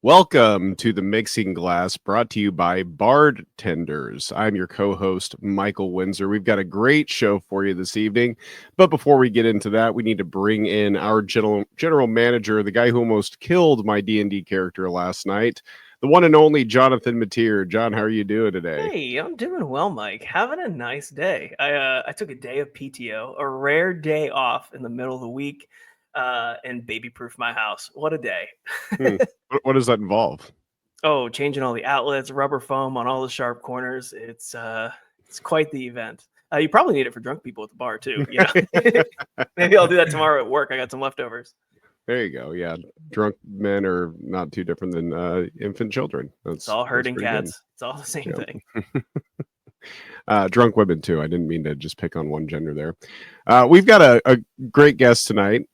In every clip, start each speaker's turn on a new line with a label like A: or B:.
A: Welcome to the Mixing Glass, brought to you by Bardtenders. I'm your co-host, Michael Windsor. We've got a great show for you this evening. But before we get into that, we need to bring in our general manager, the guy who almost killed my D&D character last night, the one and only Jonathan Mateer. John, how are you doing today?
B: Hey, I'm doing well, Mike. Having a nice day. I took a day of PTO, a rare day off in the middle of the week, and baby-proofed my house. What a day.
A: What does that involve?
B: Oh, changing all the outlets, rubber foam on all the sharp corners. It's quite the event. You probably need it for drunk people at the bar too. You know? Maybe I'll do that tomorrow at work. I got some leftovers.
A: There you go. Yeah, drunk men are not too different than infant children.
B: It's all herding cats. Good. It's all the same thing.
A: Drunk women too. I didn't mean to just pick on one gender there. We've got a great guest tonight.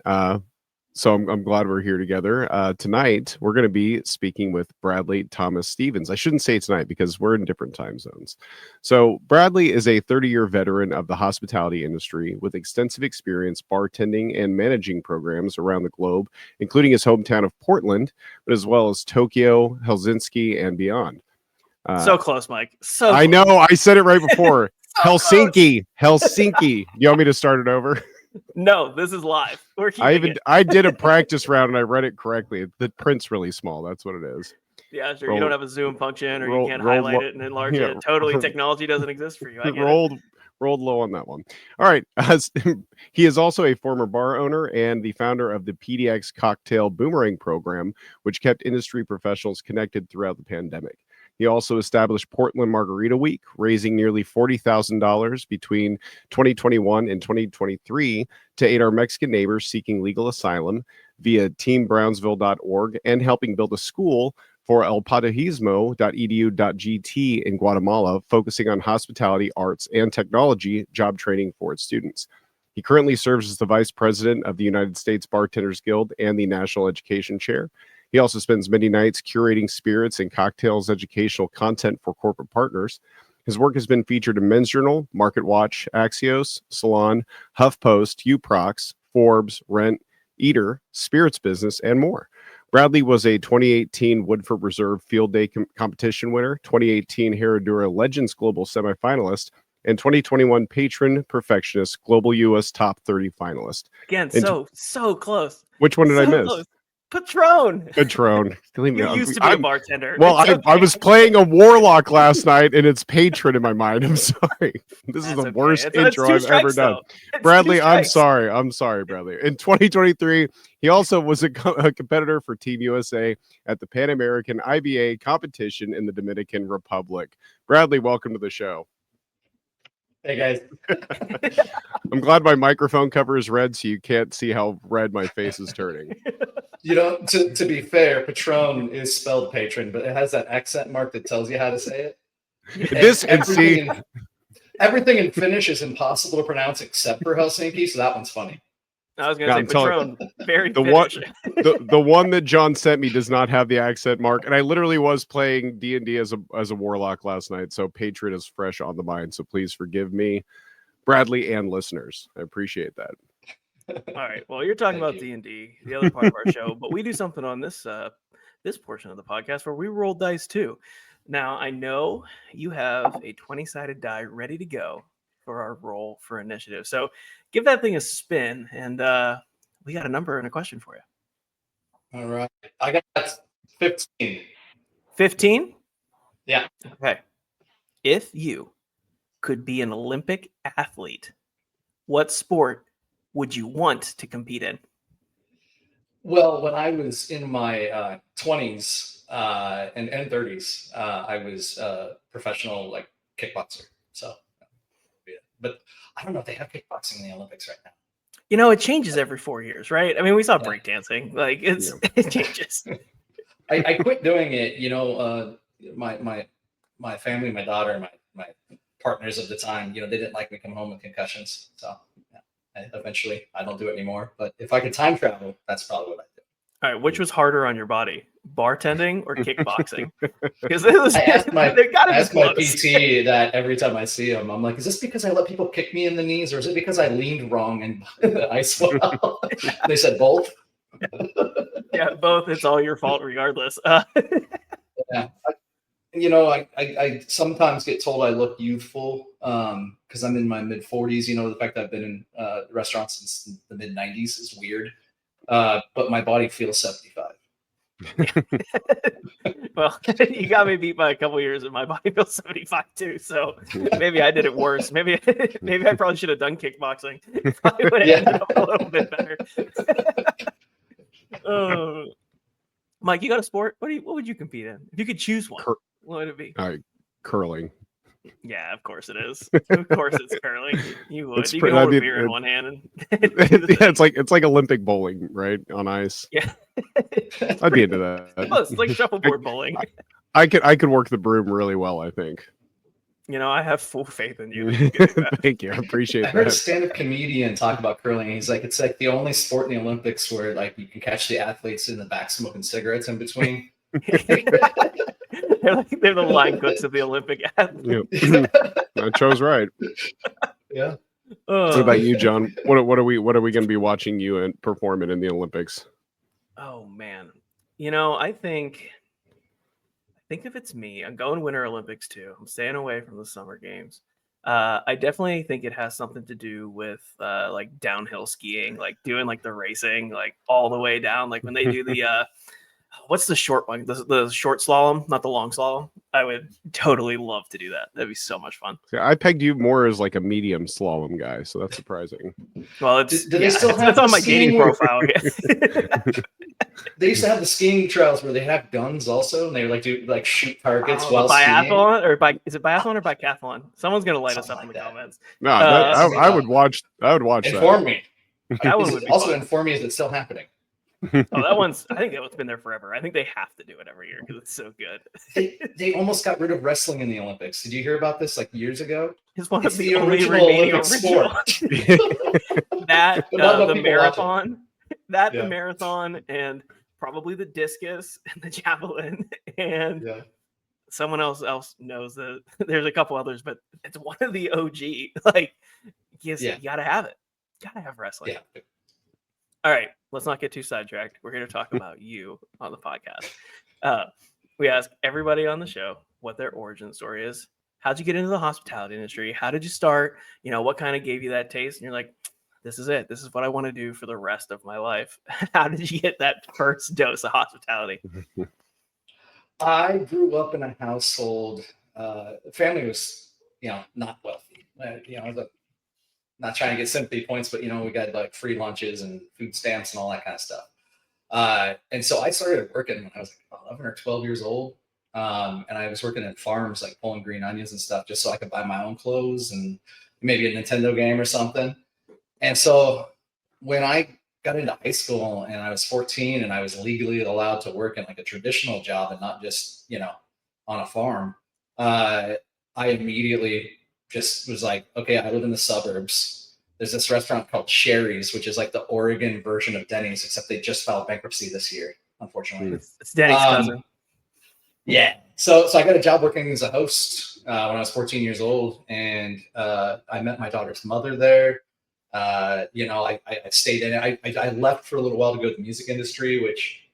A: So I'm glad we're here together. Tonight, we're going to be speaking with Bradley Thomas Stevens. I shouldn't say tonight because we're in different time zones. So Bradley is a 30-year veteran of the hospitality industry with extensive experience bartending and managing programs around the globe, including his hometown of Portland, but as well as Tokyo, Helsinki, and beyond.
B: So close, Mike. So
A: I
B: close.
A: know. I said it right before.
B: Helsinki.
A: You want me to start it over?
B: No, this is live.
A: I did a practice round and I read it correctly. The print's really small. That's what it is.
B: Yeah, sure. You don't have a zoom function, or you can't highlight it and enlarge it. Totally, technology doesn't exist for you. I get
A: rolled low on that one. All right. He is also a former bar owner and the founder of the PDX Cocktail Boomerang program, which kept industry professionals connected throughout the pandemic. He also established Portland Margarita Week, raising nearly $40,000 between 2021 and 2023 to aid our Mexican neighbors seeking legal asylum via teambrownsville.org and helping build a school for elpatojismo.edu.gt in Guatemala, focusing on hospitality, arts, and technology job training for its students. He currently serves as the vice president of the United States Bartenders Guild and the National Education Chair. He also spends many nights curating spirits and cocktails educational content for corporate partners. His work has been featured in Men's Journal, Market Watch, Axios, Salon, Huff Post, Uproxx, Forbes, Rent, Eater, Spirits Business, and more. Bradley was a 2018 Woodford Reserve Field Day competition winner, 2018 Herradura Legends Global semifinalist, and 2021 Patron Perfectionist Global US Top 30 finalist.
B: Again, so close.
A: Which one did I miss?
B: Close. Patron.
A: You
B: used to be a bartender.
A: Well, I was playing a warlock last night, and it's patron in my mind. I'm sorry. This is the worst intro I've ever done. Bradley, I'm sorry. Bradley. In 2023, he also was a competitor for Team USA at the Pan American IBA competition in the Dominican Republic. Bradley, welcome to the show.
C: Hey, guys.
A: I'm glad my microphone cover is red so you can't see how red my face is turning.
C: You know, to be fair, Patron is spelled patron, but it has that accent mark that tells you how to say it. Everything in Finnish is impossible to pronounce except for Helsinki, so that one's funny.
B: I was going to say Patron, very
A: the one that John sent me does not have the accent mark, and I literally was playing D&D as a warlock last night, so patron is fresh on the mind. So please forgive me, Bradley and listeners. I appreciate that.
B: All right. Well, you're talking about D&D, the other part of our show, but we do something on this portion of the podcast where we roll dice too. Now, I know you have a 20-sided die ready to go for our roll for initiative. So give that thing a spin, and we got a number and a question for you.
C: All right. I got 15.
B: 15?
C: Yeah.
B: Okay. If you could be an Olympic athlete, what sport would you want to compete in?
C: Well, when I was in my 20s and 30s, I was a professional kickboxer. So, yeah. But I don't know if they have kickboxing in the Olympics right now.
B: You know, it changes every 4 years, right? I mean, we saw breakdancing. It changes.
C: I quit doing it. You know, my family, my daughter, my partners of the time, you know, they didn't like me coming home with concussions. So eventually I don't do it anymore. But if I could time travel, that's probably what I'd do.
B: All right. Which was harder on your body, bartending or kickboxing? Because
C: I asked my PT that every time I see him. I'm like, is this because I let people kick me in the knees, or is it because I leaned wrong and the ice fell out? They said both.
B: Yeah, both. It's all your fault, regardless.
C: Yeah. I sometimes get told I look youthful because I'm in my mid 40s. The fact that I've been in restaurants since the mid 90s is weird. But my body feels 75.
B: Well, you got me beat by a couple years, and my body feels 75 too. So maybe I did it worse. Maybe I probably should have done kickboxing. Probably would have ended up a little bit better. Mike, you got a sport? What would you compete in if you could choose one? What would it be?
A: Curling.
B: Yeah, of course it is. Of course it's curling. You would. You can
A: I
B: hold
A: mean,
B: a beer in one hand and
A: yeah, it's like Olympic bowling, right? On ice.
B: Yeah.
A: I'd be into that.
B: Close. It's like shuffleboard bowling.
A: I could work the broom really well, I think.
B: I have full faith in you. That you can do that.
A: Thank you. I appreciate
C: I heard a
A: that.
C: stand-up comedian talk about curling. He's like, it's like the only sport in the Olympics where like you can catch the athletes in the back smoking cigarettes in between.
B: They're the line cooks of the Olympic athletes.
A: Yeah. I chose right.
C: Yeah.
A: What about you, John? What are we going to be watching you and performing in the Olympics?
B: Oh man, I think if it's me, I'm going Winter Olympics too. I'm staying away from the Summer Games. I definitely think it has something to do with like downhill skiing, like doing like the racing, like all the way down, like when they do the what's the short one? The short slalom, not the long slalom. I would totally love to do that. That'd be so much fun.
A: Yeah, I pegged you more as like a medium slalom guy, so that's surprising.
B: Well, it's
C: do they still have
B: it's on my
C: skiing
B: dating profile.
C: They used to have the skiing trials where they have guns also, and they like do like shoot targets while
B: biathlon
C: skiing.
B: Is it biathlon or bicathlon? Someone's gonna light us up in the
C: Something like
B: comments.
A: No, I would watch. I would watch
C: Inform
A: that.
C: me.
B: That one would be
C: also
B: fun.
C: inform me, is it still happening?
B: Oh, that one's. I think that one's been there forever. I think they have to do it every year because it's so good.
C: They almost got rid of wrestling in the Olympics. Did you hear about this like years ago?
B: It's one
C: It's
B: of the
C: the
B: only
C: original
B: remaining
C: Olympic
B: original.
C: sport.
B: That
C: But not enough
B: the
C: people
B: marathon,
C: Yeah.
B: the marathon, and probably the discus and the javelin, and
C: Yeah.
B: someone else knows that there's a couple others, but it's one of the OG. Like, you gotta have it. Gotta have wrestling.
C: Yeah.
B: All right, let's not get too sidetracked. We're here to talk about you on the podcast. We ask everybody on the show what their origin story is. How'd you get into the hospitality industry? How did you start? What kind of gave you that taste? And you're like, this is it. This is what I want to do for the rest of my life. How did you get that first dose of hospitality?
C: I grew up in a household. Family was, not wealthy. Not trying to get sympathy points, but we got like free lunches and food stamps and all that kind of stuff. And so I started working when I was like 11 or 12 years old. And I was working at farms, like pulling green onions and stuff, just so I could buy my own clothes and maybe a Nintendo game or something. And so when I got into high school and I was 14 and I was legally allowed to work in like a traditional job and not just, on a farm, I immediately just was like, okay, I live in the suburbs. There's this restaurant called Sherry's, which is like the Oregon version of Denny's, except they just filed bankruptcy this year, unfortunately.
B: It's Denny's cousin.
C: Yeah. So I got a job working as a host when I was 14 years old, and I met my daughter's mother there. I stayed in it. I left for a little while to go to the music industry, which,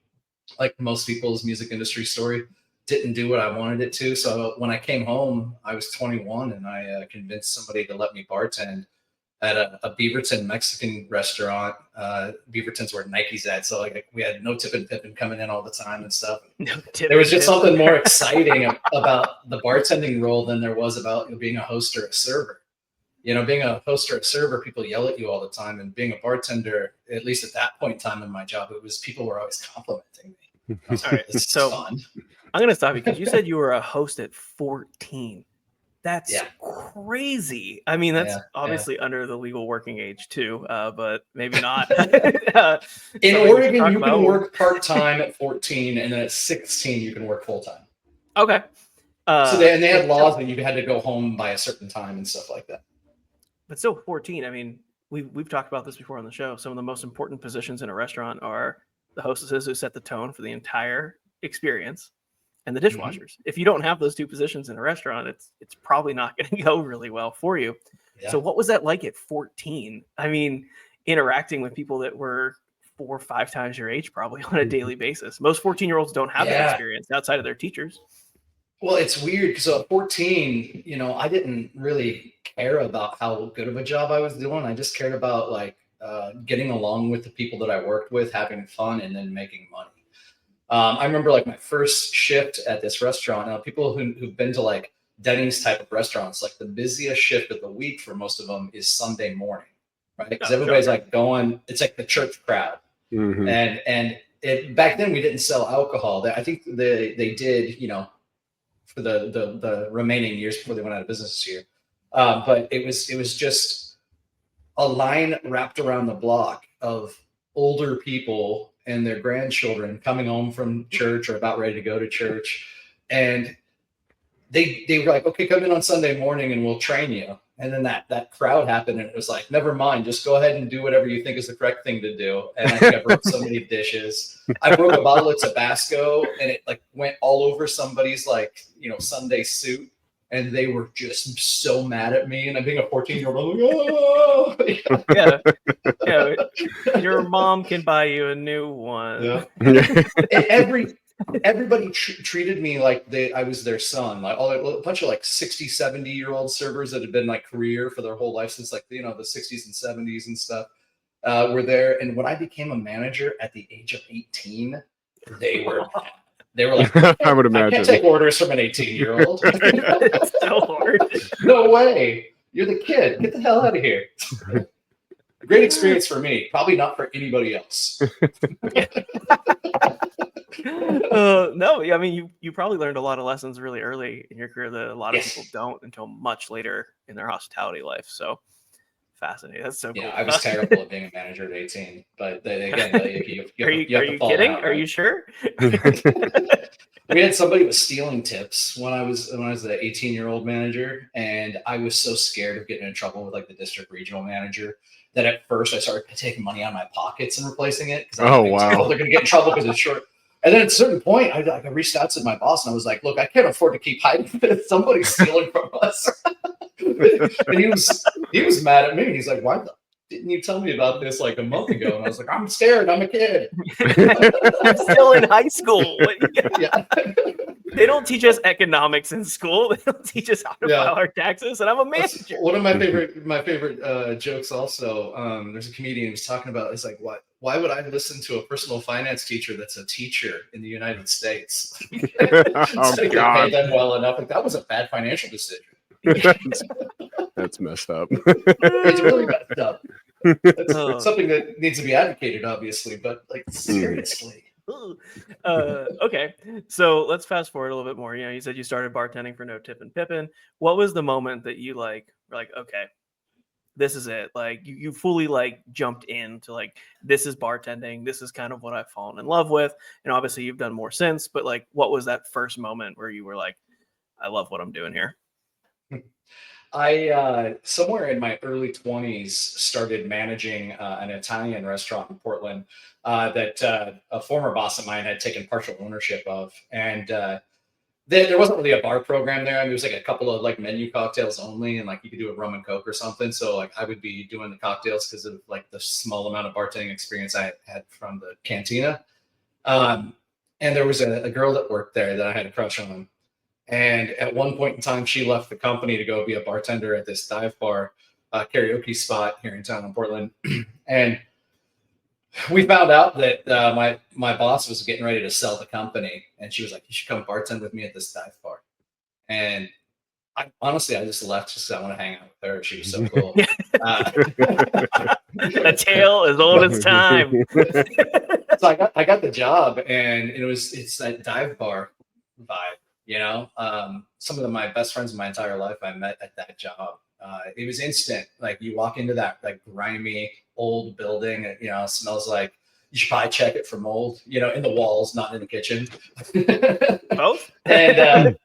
C: like most people's music industry story, didn't do what I wanted it to. So when I came home, I was 21, and I convinced somebody to let me bartend at a Beaverton Mexican restaurant. Beaverton's where Nike's at. So like we had no Tip and Pippin coming in all the time and stuff. There was just something more exciting about the bartending role than there was about being a host or a server. Being a host or a server, people yell at you all the time. And being a bartender, at least at that point in time in my job, it was people were always complimenting me. All right, this is fun.
B: I'm going to stop you because you said you were a host at 14. That's crazy. I mean, that's obviously under the legal working age too, but maybe not.
C: In Oregon, you can work part-time at 14, and then at 16, you can work full-time.
B: Okay.
C: So they had laws that you had to go home by a certain time and stuff like that.
B: But still 14, I mean, we've talked about this before on the show. Some of the most important positions in a restaurant are the hostesses who set the tone for the entire experience, and the dishwashers. Mm-hmm. If you don't have those two positions in a restaurant, it's probably not going to go really well for you. Yeah. So what was that like at 14? I mean, interacting with people that were 4 or 5 times your age probably on a daily basis. Most 14-year-olds don't have that experience outside of their teachers.
C: Well, it's weird because at 14, I didn't really care about how good of a job I was doing. I just cared about like getting along with the people that I worked with, having fun, and then making money. I remember like my first shift at this restaurant. Now, people who've been to like Denny's type of restaurants, like the busiest shift of the week for most of them is Sunday morning, right? Because everybody's like going, it's like the church crowd.
A: Mm-hmm.
C: And back then we didn't sell alcohol. I think they did, for the remaining years before they went out of business this year. But it was just a line wrapped around the block of older people and their grandchildren coming home from church or about ready to go to church. And they were like, okay, come in on Sunday morning and we'll train you. And then that crowd happened and it was like, never mind, just go ahead and do whatever you think is the correct thing to do. And I think I broke so many dishes. I broke a bottle of Tabasco and it like went all over somebody's like, Sunday suit. And they were just so mad at me. And I'm being a 14-year-old, oh!
B: Yeah. Your mom can buy you a new one.
C: Yeah. Everybody treated me like I was their son. Like a bunch of like 60, 70-year-old servers that had been like career for their whole life since like, the 60s and 70s and stuff were there. And when I became a manager at the age of 18, they were like,
A: I would imagine.
C: I can't take orders from an 18-year-old.
B: It's so hard.
C: No way. You're the kid. Get the hell out of here. Great experience for me. Probably not for anybody else.
B: No, I mean, you probably learned a lot of lessons really early in your career that a lot of people don't until much later in their hospitality life. So fascinating. That's so cool.
C: Yeah, I was terrible at being a manager at 18, but again,
B: are you kidding? Out, right? Are you sure?
C: We had somebody was stealing tips when I was the 18-year-old manager, and I was so scared of getting in trouble with like the district regional manager that at first I started taking money out of my pockets and replacing it because they're going to get in trouble because it's short. And then at a certain point, I reached out to my boss and I was like, "Look, I can't afford to keep hiding this. Somebody's stealing from us." And he was mad at me. He's like, "Why didn't you tell me about this like a month ago?" And I was like, "I'm scared. I'm a kid.
B: I'm still in high school."
C: Yeah.
B: They don't teach us economics in school. They don't teach us how to file our taxes. And I'm a manager.
C: One of my favorite jokes. Also, there's a comedian who's talking about. It's like, why would I listen to a personal finance teacher that's a teacher in the United States?
A: Oh, God.
C: Pay them well enough. Like, that was a bad financial decision.
A: That's messed up.
C: It's really messed up. It's something that needs to be advocated, obviously, but like seriously.
B: Okay, so let's fast forward a little bit more. You said you started bartending for No Tip and Pippin. What was the moment that you were like, okay, this is it? Like you fully like jumped into like, this is bartending. This is kind of what I've fallen in love with. And obviously you've done more since, but like, what was that first moment where you were like, I love what I'm doing here?
C: I somewhere in my early 20s started managing an Italian restaurant in Portland that a former boss of mine had taken partial ownership of, and there wasn't really a bar program there. I mean, it was like a couple of like menu cocktails only, and like you could do a rum and coke or something. So like I would be doing the cocktails because of like the small amount of bartending experience I had from the cantina. And there was a girl that worked there that I had a crush on. And at one point in time, she left the company to go be a bartender at this dive bar karaoke spot here in town in Portland. And we found out that my boss was getting ready to sell the company. And she was like, "You should come bartend with me at this dive bar." And I just left just because I want to hang out with her. She was so cool.
B: A tale as old as time.
C: So I got the job, and it's that dive bar vibe. Some of my best friends in my entire life I met at that job. It was instant. Like you walk into that like grimy old building, it smells like you should probably check it for mold, in the walls, not in the kitchen.
B: Both?
C: And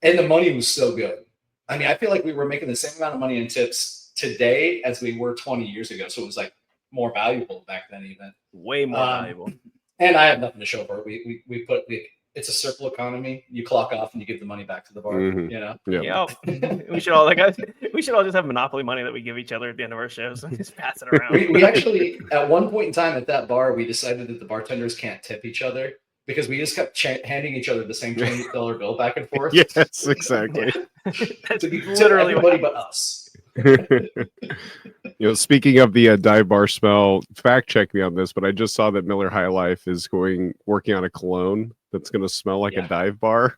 C: the money was so good. I mean, I feel like we were making the same amount of money in tips today as we were 20 years ago. So it was like more valuable back then, even.
B: Way more valuable.
C: And I have nothing to show for it. We it's a circle economy. You clock off and you give the money back to the bar.
A: Mhm.
C: You know.
A: Yeah.
B: We should all just have Monopoly money that we give each other at the end of our shows and just pass it around.
C: We actually, at one point in time at that bar, we decided that the bartenders can't tip each other because we just kept handing each other the same $20 bill back and forth.
A: Yes, exactly.
B: That's
C: To
B: literally
C: everybody
B: what
C: but us.
A: Speaking of the dive bar smell, fact check me on this, but I just saw that Miller High Life is working on a cologne that's going to smell like a dive bar.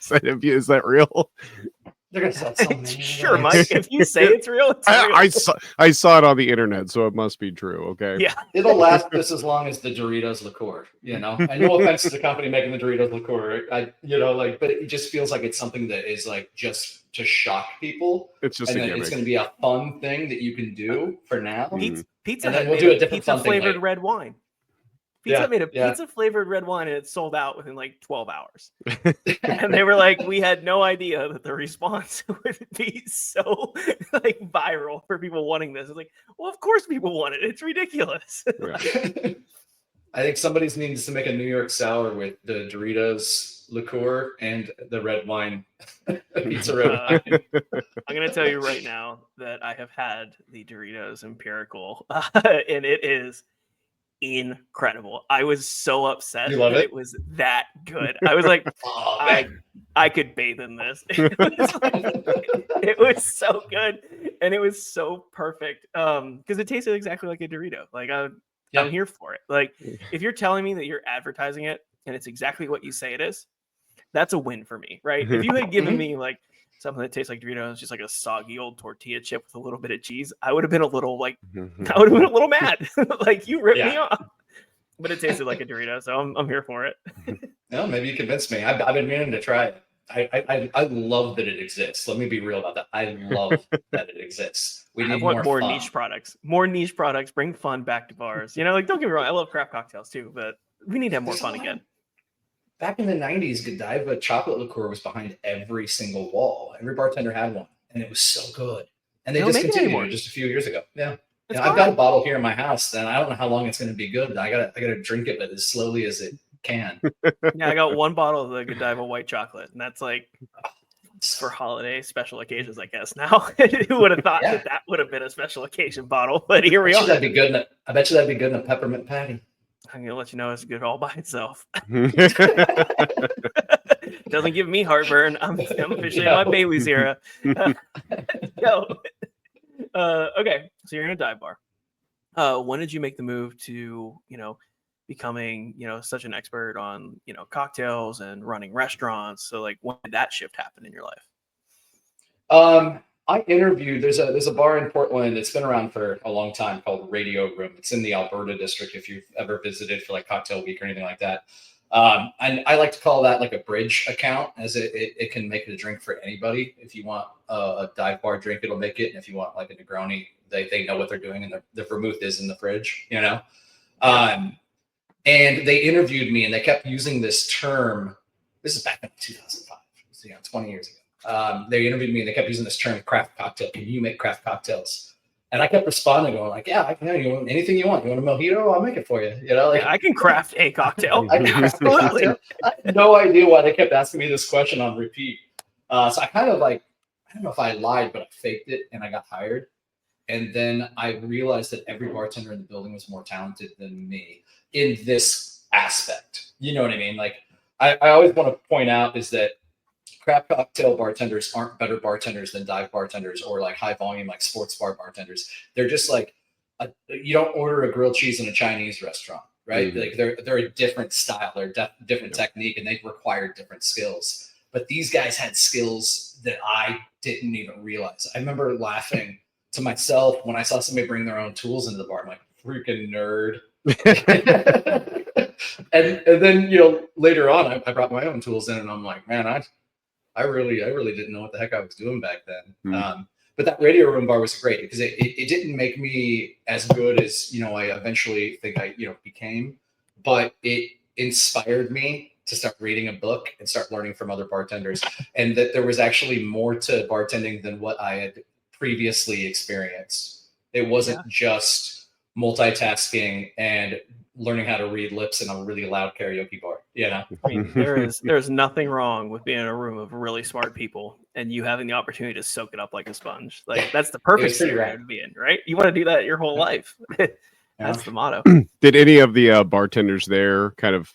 A: Is that real?
C: They're gonna sell so many.
B: Sure, Mike. If you say it's real, it's real.
A: I saw it on the internet, so it must be true. Okay.
B: Yeah.
C: It'll last just as long as the Doritos liqueur. You know, and no offense to the company making the Doritos liqueur, but it just feels like it's something that is like just to shock people.
A: It's just
C: and
A: a
C: then
A: gimmick.
C: it's going to be a fun thing that you can do for now.
B: Pizza
C: And then
B: Hut
C: we'll
B: made
C: do a
B: a
C: different
B: pizza
C: fun thing
B: flavored
C: later.
B: red wine. Pizza Hut made a
C: yeah.
B: pizza flavored red wine and it sold out within like 12 hours. And they were like, we had no idea that the response would be so like viral for people wanting this. It's like, well, of course people want it. It's ridiculous.
A: Yeah.
C: I think somebody needs to make a New York sour with the Doritos liqueur and the red wine. Pizza red wine.
B: I'm going to tell you right now that I have had the Doritos Empirical and it is incredible. I was so upset that it was that good. I was like, I could bathe in this. It was so good and it was so perfect because it tasted exactly like a Dorito. Like I'm here for it. Like if you're telling me that you're advertising it and it's exactly what you say it is, that's a win for me, right? If you had given me like something that tastes like Doritos, just like a soggy old tortilla chip with a little bit of cheese, I would have been a little mad. Like you ripped me off. But it tasted like a Dorito, so I'm here for it.
C: No, maybe you convinced me. I've been meaning to try it. I love that it exists. Let me be real about that. I love that it exists. We need more
B: niche products. More niche products. Bring fun back to bars. You know, like don't get me wrong, I love craft cocktails too, but we need to have more fun again.
C: Back in the 90s, Godiva chocolate liqueur was behind every single wall. Every bartender had one, and it was so good. And they discontinued it just a few years ago. Yeah. I've got a bottle here in my house, and I don't know how long it's going to be good. I gotta drink it, but as slowly as it can.
B: Yeah, I got one bottle of the Godiva white chocolate, and that's like for holiday special occasions, I guess. Now, who would have thought that would have been a special occasion bottle? But here we are.
C: That'd be good. I bet you that'd be good in a peppermint patty.
B: I'm gonna let you know it's good all by itself. Doesn't give me heartburn. I'm officially in my Bailey's era. Okay, so you're in a dive bar. When did you make the move to becoming such an expert on cocktails and running restaurants? So like, when did that shift happen in your life?
C: I interviewed, there's a bar in Portland. It's been around for a long time called Radio Room. It's in the Alberta district. If you've ever visited for like cocktail week or anything like that. And I like to call that like a bridge account, as it can make it a drink for anybody. If you want a dive bar drink, it'll make it. And if you want like a Negroni, they know what they're doing, and the vermouth is in the fridge, and they interviewed me and they kept using this term. This is back in 2005, so 20 years ago. They interviewed me and they kept using this term, craft cocktail. Can you make craft cocktails? And I kept responding, going like, yeah, I can. You want anything you want? You want a mojito? I'll make it for you.
B: I can craft a cocktail.
C: Absolutely. I had no idea why they kept asking me this question on repeat. So I kind of like, I don't know if I lied, but I faked it and I got hired. And then I realized that every bartender in the building was more talented than me in this aspect. You know what I mean? Like, I always want to point out is that craft cocktail bartenders aren't better bartenders than dive bartenders or like high volume, like sports bar bartenders. They're just like, you don't order a grilled cheese in a Chinese restaurant, right? Like they're a different style, they're different technique, and they require different skills. But these guys had skills that I didn't even realize. I remember laughing to myself when I saw somebody bring their own tools into the bar. I'm like, freaking nerd. and then later on, I brought my own tools in, and I'm like, man, I really didn't know what the heck I was doing back then. But that Radio Room bar was great because it didn't make me as good as I eventually think I became, but it inspired me to start reading a book and start learning from other bartenders, and that there was actually more to bartending than what I had previously experienced. It wasn't just multitasking and learning how to read lips in a really loud karaoke bar. You know,
B: I mean, there's nothing wrong with being in a room of really smart people and you having the opportunity to soak it up like a sponge. Like that's the perfect scenario to be in, right? You want to do that your whole life. That's the motto.
A: Did any of the bartenders there kind of,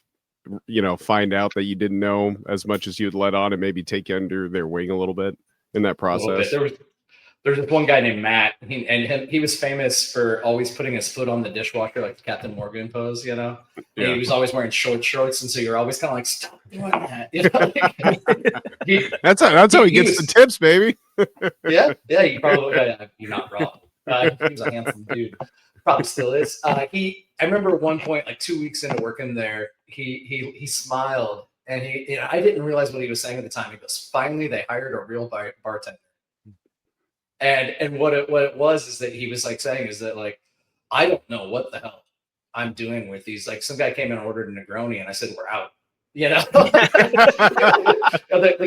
A: find out that you didn't know as much as you had let on and maybe take you under their wing a little bit in that process?
C: There's this one guy named Matt, he was famous for always putting his foot on the dishwasher, like the Captain Morgan pose, you know. And he was always wearing shorts, and so you're always kind of like, stop doing that. You know?
A: That's how he gets the tips, baby.
C: yeah, you probably you're not wrong. He was a handsome dude, probably still is. I remember at one point, like 2 weeks into working there, he smiled, and I didn't realize what he was saying at the time. He goes, "Finally, they hired a real bartender." And what it was is that he was like saying is that like, I don't know what the hell I'm doing with these. Like some guy came in and ordered a Negroni and I said, we're out, you know. the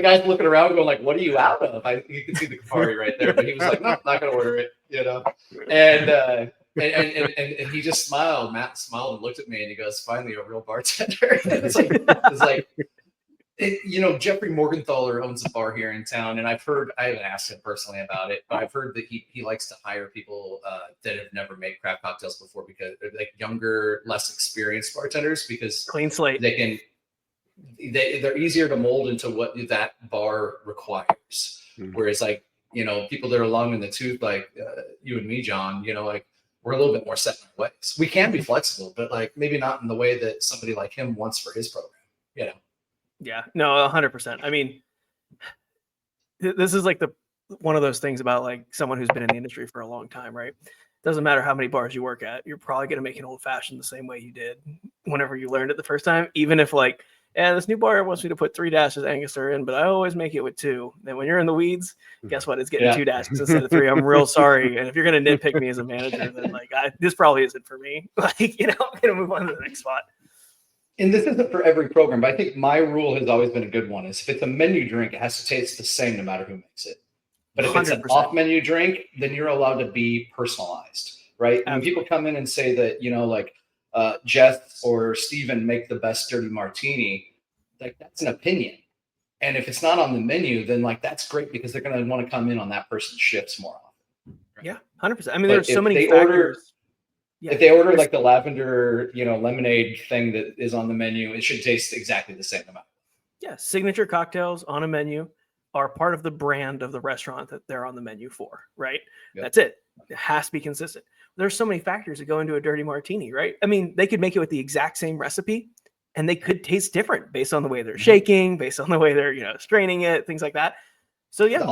C: guy's looking around going like, what are you out of? You can see the Campari right there, but he was like, no, not gonna order it, you know. And he just smiled. Matt smiled and looked at me and he goes, finally a real bartender. it's like Jeffrey Morgenthaler owns a bar here in town, and I haven't asked him personally about it, but I've heard that he likes to hire people that have never made craft cocktails before, because they're like younger, less experienced bartenders, because
B: clean slate.
C: They're easier to mold into what that bar requires. Whereas like, people that are long in the tooth, like you and me, John, like we're a little bit more set in our ways. We can be flexible, but like maybe not in the way that somebody like him wants for his program,
B: Yeah, no, 100%. I mean, this is like one of those things about like someone who's been in the industry for a long time, right? Doesn't matter how many bars you work at, you're probably going to make an old fashioned the same way you did whenever you learned it the first time. Even if like, this new bar wants me to put 3 dashes Angostura in, but I always make it with 2. Then when you're in the weeds, guess what? It's getting 2 dashes instead of 3. I'm real sorry. And if you're going to nitpick me as a manager, then like this probably isn't for me. Like, I'm going to move on to the next spot.
C: And this isn't for every program, but I think my rule has always been a good one, is if it's a menu drink, it has to taste the same no matter who makes it. But if 100%. It's an off-menu drink, then you're allowed to be personalized, right? When people come in and say that, like Jeff or Steven make the best dirty martini, like that's an opinion. And if it's not on the menu, then like that's great, because they're going to want to come in on that person's shifts more often. Right?
B: Yeah, 100%. I mean, there's so many factors.
C: If they order like the lavender, lemonade thing that is on the menu, it should taste exactly the same amount.
B: Yeah, signature cocktails on a menu are part of the brand of the restaurant that they're on the menu for, right? Yep. That's it. It has to be consistent. There's so many factors that go into a dirty martini, right? I mean, they could make it with the exact same recipe and they could taste different based on the way they're shaking, based on the way they're, straining it, things like that. So yeah,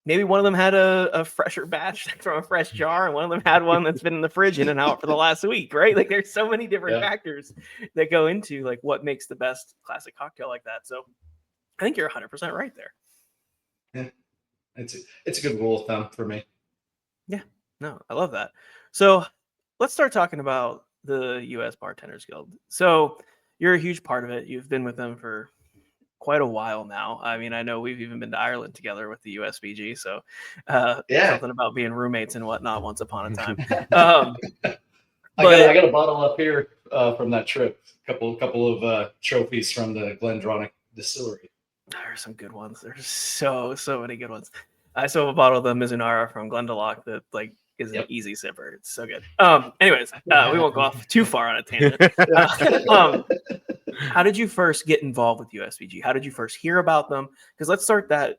B: maybe one of them had a fresher batch from a fresh jar, and one of them had one that's been in the fridge in and out for the last week, right? Like there's so many different factors that go into like what makes the best classic cocktail like that. So I think you're 100% right there.
C: Yeah, it's a good rule of thumb for me.
B: Yeah, no, I love that. So let's start talking about the US Bartenders Guild. So you're a huge part of it. You've been with them for quite a while now. I mean, I know we've even been to Ireland together with the USBG. So something about being roommates and whatnot once upon a time.
C: I got a bottle up here from that trip. Couple of trophies from the Glendronach distillery.
B: There's some good ones. There's so many good ones. I still have a bottle of the Mizunara from Glendalough that like is an easy sipper. It's so good. Anyways, we won't go off too far on a tangent. How did you first get involved with USBG? How did you first hear about them? Because let's start that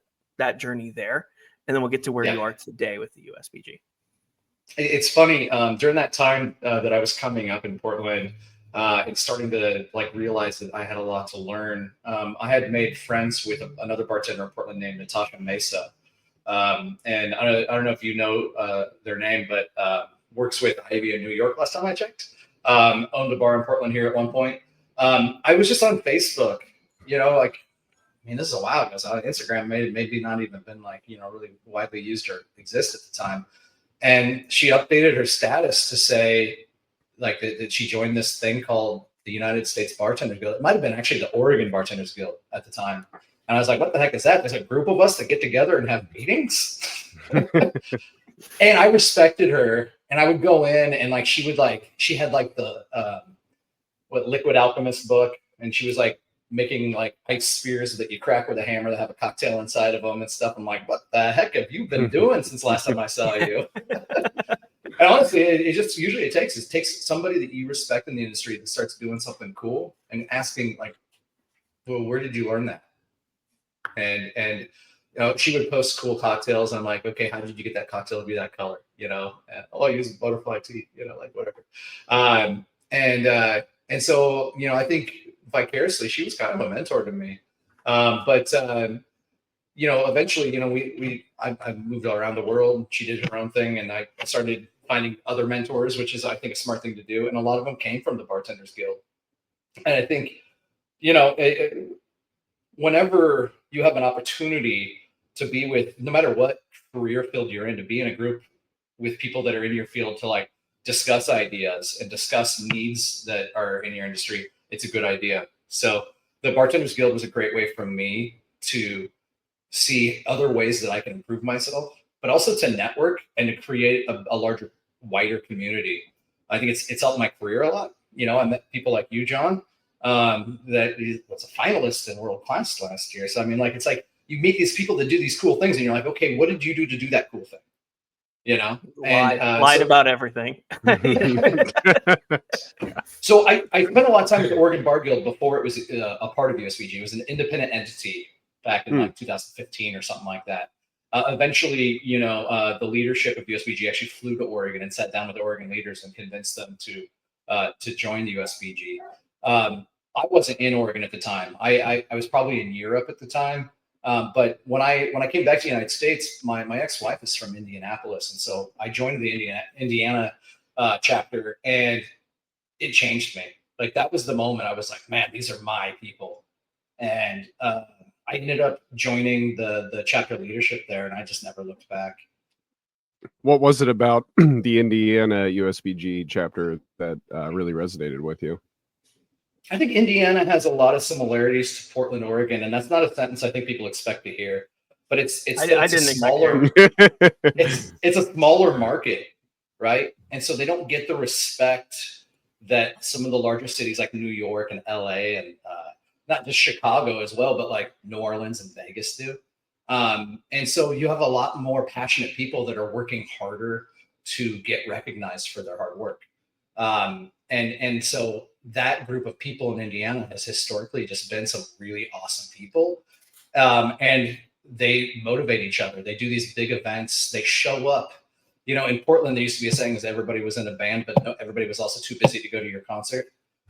B: journey there, and then we'll get to where you are today with the USBG.
C: It's funny, during that time that I was coming up in Portland and starting to like realize that I had a lot to learn. I had made friends with another bartender in Portland named Natasha Mesa. And I don't know if you know their name, but works with Ivy in New York last time I checked. Owned a bar in Portland here at one point. I was just on Facebook, this is a while ago. So Instagram maybe not even been like, really widely used or exist at the time. And she updated her status to say like that she joined this thing called the United States Bartenders Guild. It might've been actually the Oregon Bartenders Guild at the time. And I was like, what the heck is that? There's a group of us that get together and have meetings. And I respected her, and I would go in and like, she had like the, Liquid Alchemist book, and she was like making like ice spears that you crack with a hammer that have a cocktail inside of them and stuff. I'm like, what the heck have you been doing since last time I saw you? And honestly, it takes somebody that you respect in the industry that starts doing something cool and asking like, well, where did you learn that? And you know, she would post cool cocktails. And I'm like, okay, how did you get that cocktail to be that color? You know, and I use butterfly tea, you know, like whatever. And so, you know, I think vicariously she was kind of a mentor to me. You know, eventually, you know, I moved all around the world. She did her own thing, and I started finding other mentors, which is, I think, a smart thing to do. And a lot of them came from the Bartenders Guild. And I think, you know, whenever you have an opportunity to be with, no matter what career field you're in, to be in a group with people that are in your field to like discuss ideas and discuss needs that are in your industry, it's a good idea. So the Bartenders Guild was a great way for me to see other ways that I can improve myself, but also to network and to create a larger, wider community. I think it's helped my career a lot. You know, I met people like you, John, that was a finalist in World Class last year. So I mean, like, it's like you meet these people that do these cool things, and you're like, okay, what did you do to do that cool thing? You know,
B: lied about everything.
C: So I spent a lot of time with the Oregon Bar Guild before it was a part of USBG. It was an independent entity back in like 2015 or something like that. Eventually, you know, the leadership of USBG actually flew to Oregon and sat down with the Oregon leaders and convinced them to join the USBG. I wasn't in Oregon at the time. I was probably in Europe at the time. But when I came back to the United States, my ex-wife is from Indianapolis, and so I joined the Indiana chapter, and it changed me. Like, that was the moment I was like, man, these are my people. And I ended up joining the chapter leadership there, and I just never looked back.
A: What was it about the Indiana USBG chapter that really resonated with you?
C: I think Indiana has a lot of similarities to Portland, Oregon, and that's not a sentence I think people expect to hear. But it's a smaller market, right? And so they don't get the respect that some of the larger cities like New York and LA and not just Chicago as well, but like New Orleans and Vegas do. And so you have a lot more passionate people that are working harder to get recognized for their hard work. And so that group of people in Indiana has historically just been some really awesome people. And they motivate each other. They do these big events. They show up. You know, in Portland, there used to be a saying is everybody was in a band, but no, everybody was also too busy to go to your concert.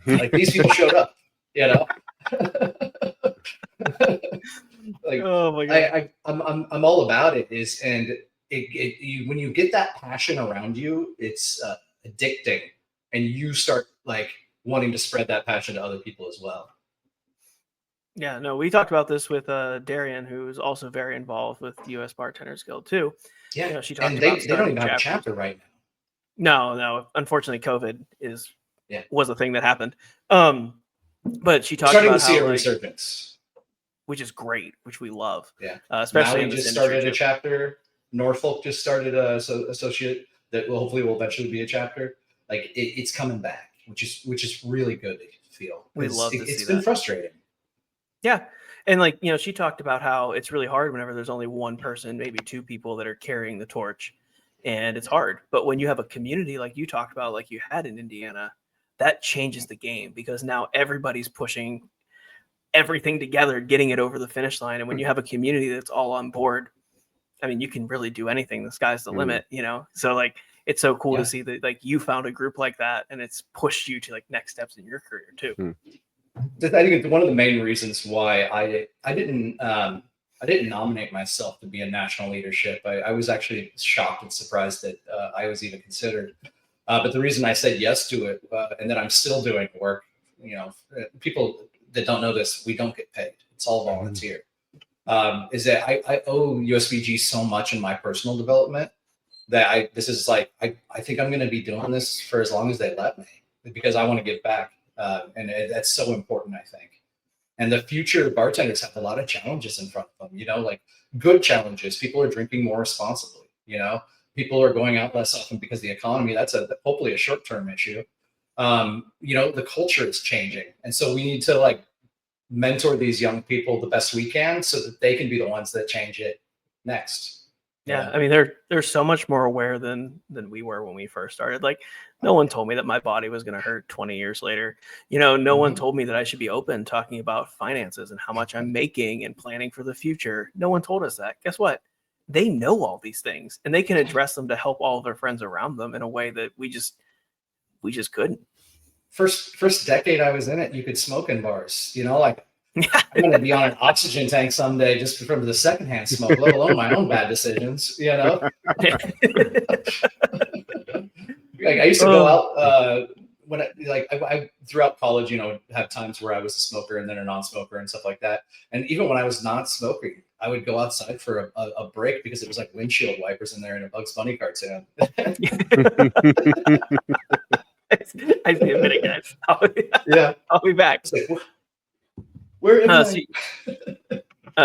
C: Like, these people showed up, you know? Like,
B: oh my God.
C: I'm all about it. When you get that passion around you, it's addicting, and you start like wanting to spread that passion to other people as well.
B: Yeah, no, we talked about this with Darian, who is also very involved with the US Bartenders Guild too.
C: Yeah,
B: you know, she talked
C: and
B: about
C: they don't even have a chapter right
B: now. No, unfortunately, COVID was a thing that happened. But she talked
C: starting
B: about
C: to see
B: how,
C: a resurgence,
B: which is great, which we love.
C: Yeah,
B: especially
C: Maui just started a chapter. Norfolk just started a associate that hopefully will eventually be a chapter. Like, it's coming back, which is really good to feel.
B: We love to see that.
C: It's been frustrating.
B: Yeah. And like, you know, she talked about how it's really hard whenever there's only one person, maybe two people that are carrying the torch, and it's hard. But when you have a community like you talked about, like you had in Indiana, that changes the game, because now everybody's pushing everything together, getting it over the finish line. And when you have a community that's all on board, I mean, you can really do anything. The sky's the limit, you know? So like, it's so cool to see that like you found a group like that, and it's pushed you to like next steps in your career too.
C: I think it's one of the main reasons why I didn't nominate myself to be in national leadership. I was actually shocked and surprised that I was even considered. But the reason I said yes to it, and that I'm still doing work, you know, people that don't know this, we don't get paid. It's all volunteer. Is that I owe USBG so much in my personal development that I think I'm going to be doing this for as long as they let me, because I want to give back. And that's so important, I think. And the future bartenders have a lot of challenges in front of them, you know, like good challenges. People are drinking more responsibly, you know, people are going out less often because of the economy. That's hopefully a short-term issue. The culture is changing. And so we need to like mentor these young people the best we can so that they can be the ones that change it next.
B: Yeah, I mean, they're so much more aware than we were when we first started. Like, no one told me that my body was going to hurt 20 years later. No one told me that I should be open talking about finances and how much I'm making and planning for the future. No one told us that. Guess what? They know all these things, and they can address them to help all of their friends around them in a way that we just couldn't.
C: First decade I was in it, you could smoke in bars. Like I'm going to be on an oxygen tank someday just from the secondhand smoke, let alone my own bad decisions. Like I used to go out when I throughout college, have times where I was a smoker and then a non-smoker and stuff like that. And even when I was not smoking, I would go outside for a break because it was like windshield wipers in there in a Bugs Bunny cartoon.
B: I see a minute, guys. I'll be back.
C: Where am I?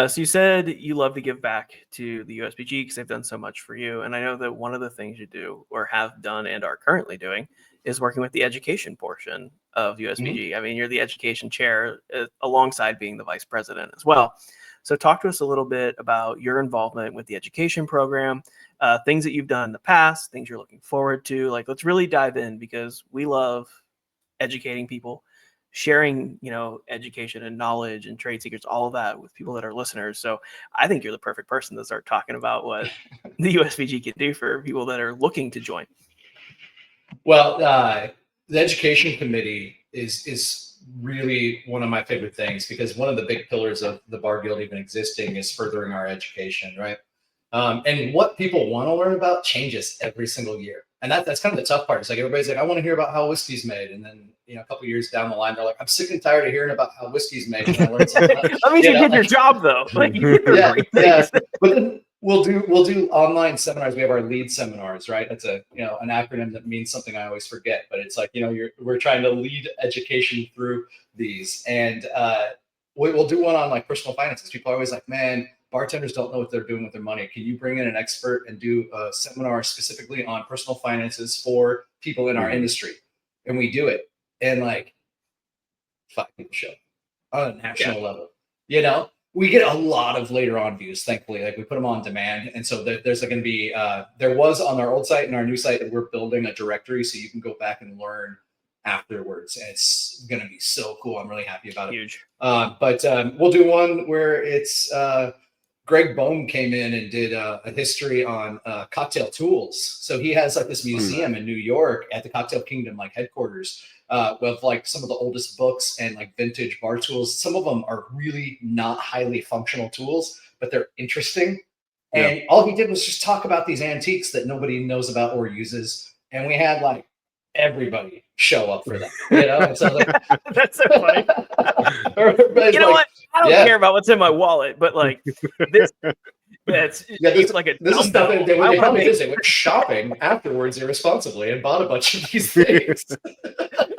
B: So you said you love to give back to the USBG because they've done so much for you. And I know that one of the things you do or have done and are currently doing is working with the education portion of USBG. I mean, you're the education chair alongside being the vice president as well. So talk to us a little bit about your involvement with the education program, things that you've done in the past, things you're looking forward to. Like, let's really dive in because we love educating people, sharing, education and knowledge and trade secrets, all of that with people that are listeners. So I think you're the perfect person to start talking about what the USBG can do for people that are looking to join.
C: Well, the education committee is really one of my favorite things because one of the big pillars of the Bar Guild even existing is furthering our education, right? And what people want to learn about changes every single year. And that's kind of the tough part. It's like everybody's like, I want to hear about how whiskey's made. And then, a couple of years down the line, they're like, I'm sick and tired of hearing about how whiskey's made. And I learned something.
B: I mean, you did your job though. Like, you did
C: yeah. But then we'll do online seminars. We have our lead seminars, right? That's an acronym that means something I always forget, but it's like, we're trying to lead education through these. And we'll do one on like personal finances. People are always like, man, bartenders don't know what they're doing with their money. Can you bring in an expert and do a seminar specifically on personal finances for people in our industry? And we do it. And like 5 people show on a national level. We get a lot of later on views, thankfully. Like we put them on demand. And so there's going to be, there was on our old site and our new site that we're building a directory so you can go back and learn afterwards. And it's going to be so cool. I'm really happy about it.
B: Huge.
C: But we'll do one where it's Greg Bohm came in and did a history on cocktail tools. So he has like this museum in New York at the Cocktail Kingdom, like headquarters, with like some of the oldest books and like vintage bar tools. Some of them are really not highly functional tools, but they're interesting. And all he did was just talk about these antiques that nobody knows about or uses. And we had like everybody show up for that. And so like,
B: that's so funny. What? I don't care about what's in my wallet, but like this, it's like a
C: this is stuff that they went shopping afterwards irresponsibly and bought a bunch of these things.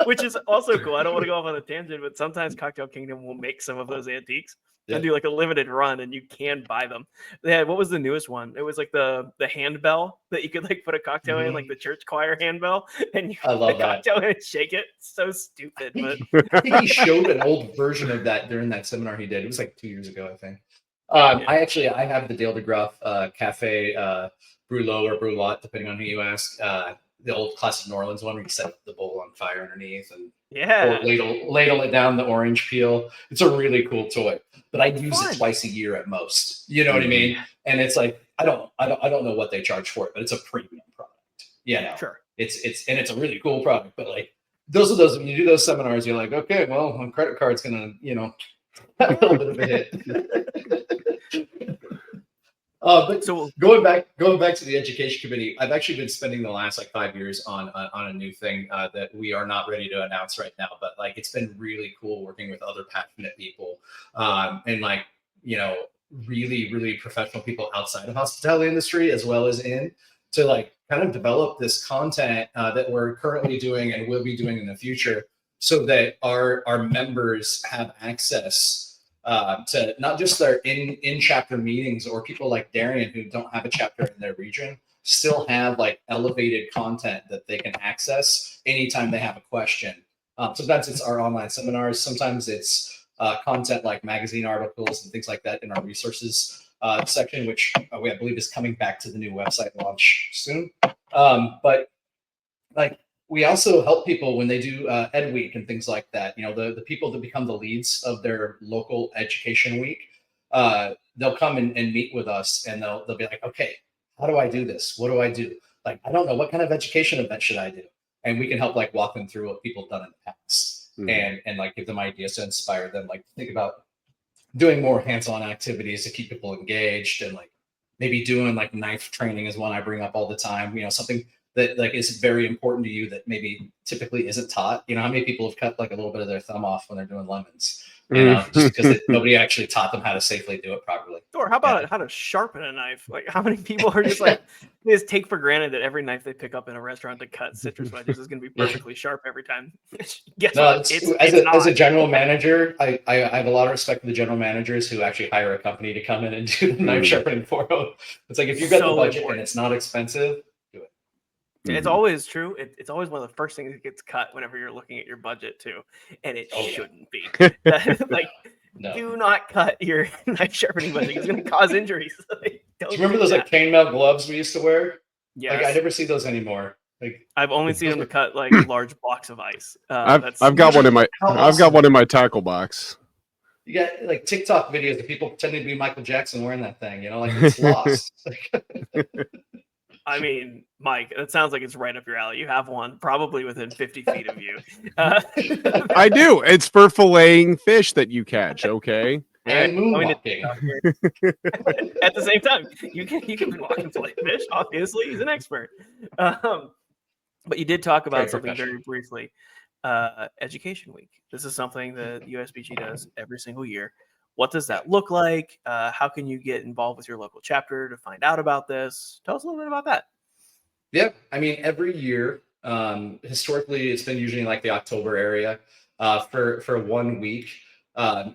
B: Which is also cool. I don't want to go off on a tangent, but sometimes Cocktail Kingdom will make some of those antiques and do like a limited run, and you can buy them. They had, what was the newest one? It was like the handbell that you could like put a cocktail in, like the church choir handbell, and you put the cocktail in and shake it. It's so stupid, but
C: I think he showed an old version of that during that seminar he did. It was like 2 years ago, I think. I have the Dale de Graff Cafe Brûlot or Brûlot, depending on who you ask. The old classic New Orleans one where you set the bowl on fire underneath and ladle it down the orange peel. It's a really cool toy, but I use it twice a year at most. You know what I mean? And it's like I don't know what they charge for it, but it's a premium product.
B: Sure.
C: It's a really cool product. But like those when you do those seminars, you're like, okay, well, my credit card's gonna have a little bit of a hit. But so going back to the education committee, I've actually been spending the last like 5 years on a new thing that we are not ready to announce right now. But like it's been really cool working with other passionate people and like really, really professional people outside of hospitality industry as well as in to like kind of develop this content that we're currently doing and will be doing in the future so that our members have access to not just their in chapter meetings, or people like Darian who don't have a chapter in their region still have like elevated content that they can access anytime they have a question. Sometimes it's our online seminars, sometimes it's content like magazine articles and things like that in our resources section, which I believe is coming back to the new website launch soon. But like, we also help people when they do Ed Week and things like that. You know, the people that become the leads of their local education week, they'll come and meet with us, and they'll be like, okay, how do I do this? What do I do? Like, I don't know, what kind of education event should I do? And we can help like walk them through what people have done in the past, and like give them ideas to inspire them, like think about doing more hands-on activities to keep people engaged, and like maybe doing like knife training is one I bring up all the time. You know, something that like is very important to you that maybe typically isn't taught. You know, how many people have cut like a little bit of their thumb off when they're doing lemons? You know, just because nobody actually taught them how to safely do it properly.
B: Or how about how to sharpen a knife? Like, how many people are just like, they just take for granted that every knife they pick up in a restaurant to cut citrus wedges is going to be perfectly sharp every time. Guess what?
C: As a general manager, I have a lot of respect for the general managers who actually hire a company to come in and do the knife sharpening for them. It's like, if you've got the budget and it's not expensive, do it.
B: It's always true. It's always one of the first things that gets cut whenever you're looking at your budget too, and it shouldn't be. Like, do not cut your knife sharpening budget. It's going to cause injuries. Like,
C: do you remember those like chainmail gloves we used to wear?
B: Yeah,
C: like, I never see those anymore. Like,
B: I've only seen them to cut like large blocks of ice.
A: I've got one in my tackle box.
C: You got like TikTok videos of people pretending to be Michael Jackson wearing that thing. You know, like, it's lost.
B: I mean, Mike, it sounds like it's right up your alley. You have one probably within 50 feet of you.
A: I do. It's for filleting fish that you catch, okay?
C: And moonwalking.
B: At the same time, you can moonwalk fillet fish. Obviously, he's an expert. But you did talk about something very briefly. Education Week. This is something that USBG does every single year. What does that look like? How can you get involved with your local chapter to find out about this? Tell us a little bit about that.
C: Yeah, I mean, every year, historically, it's been usually in like the October area. For 1 week,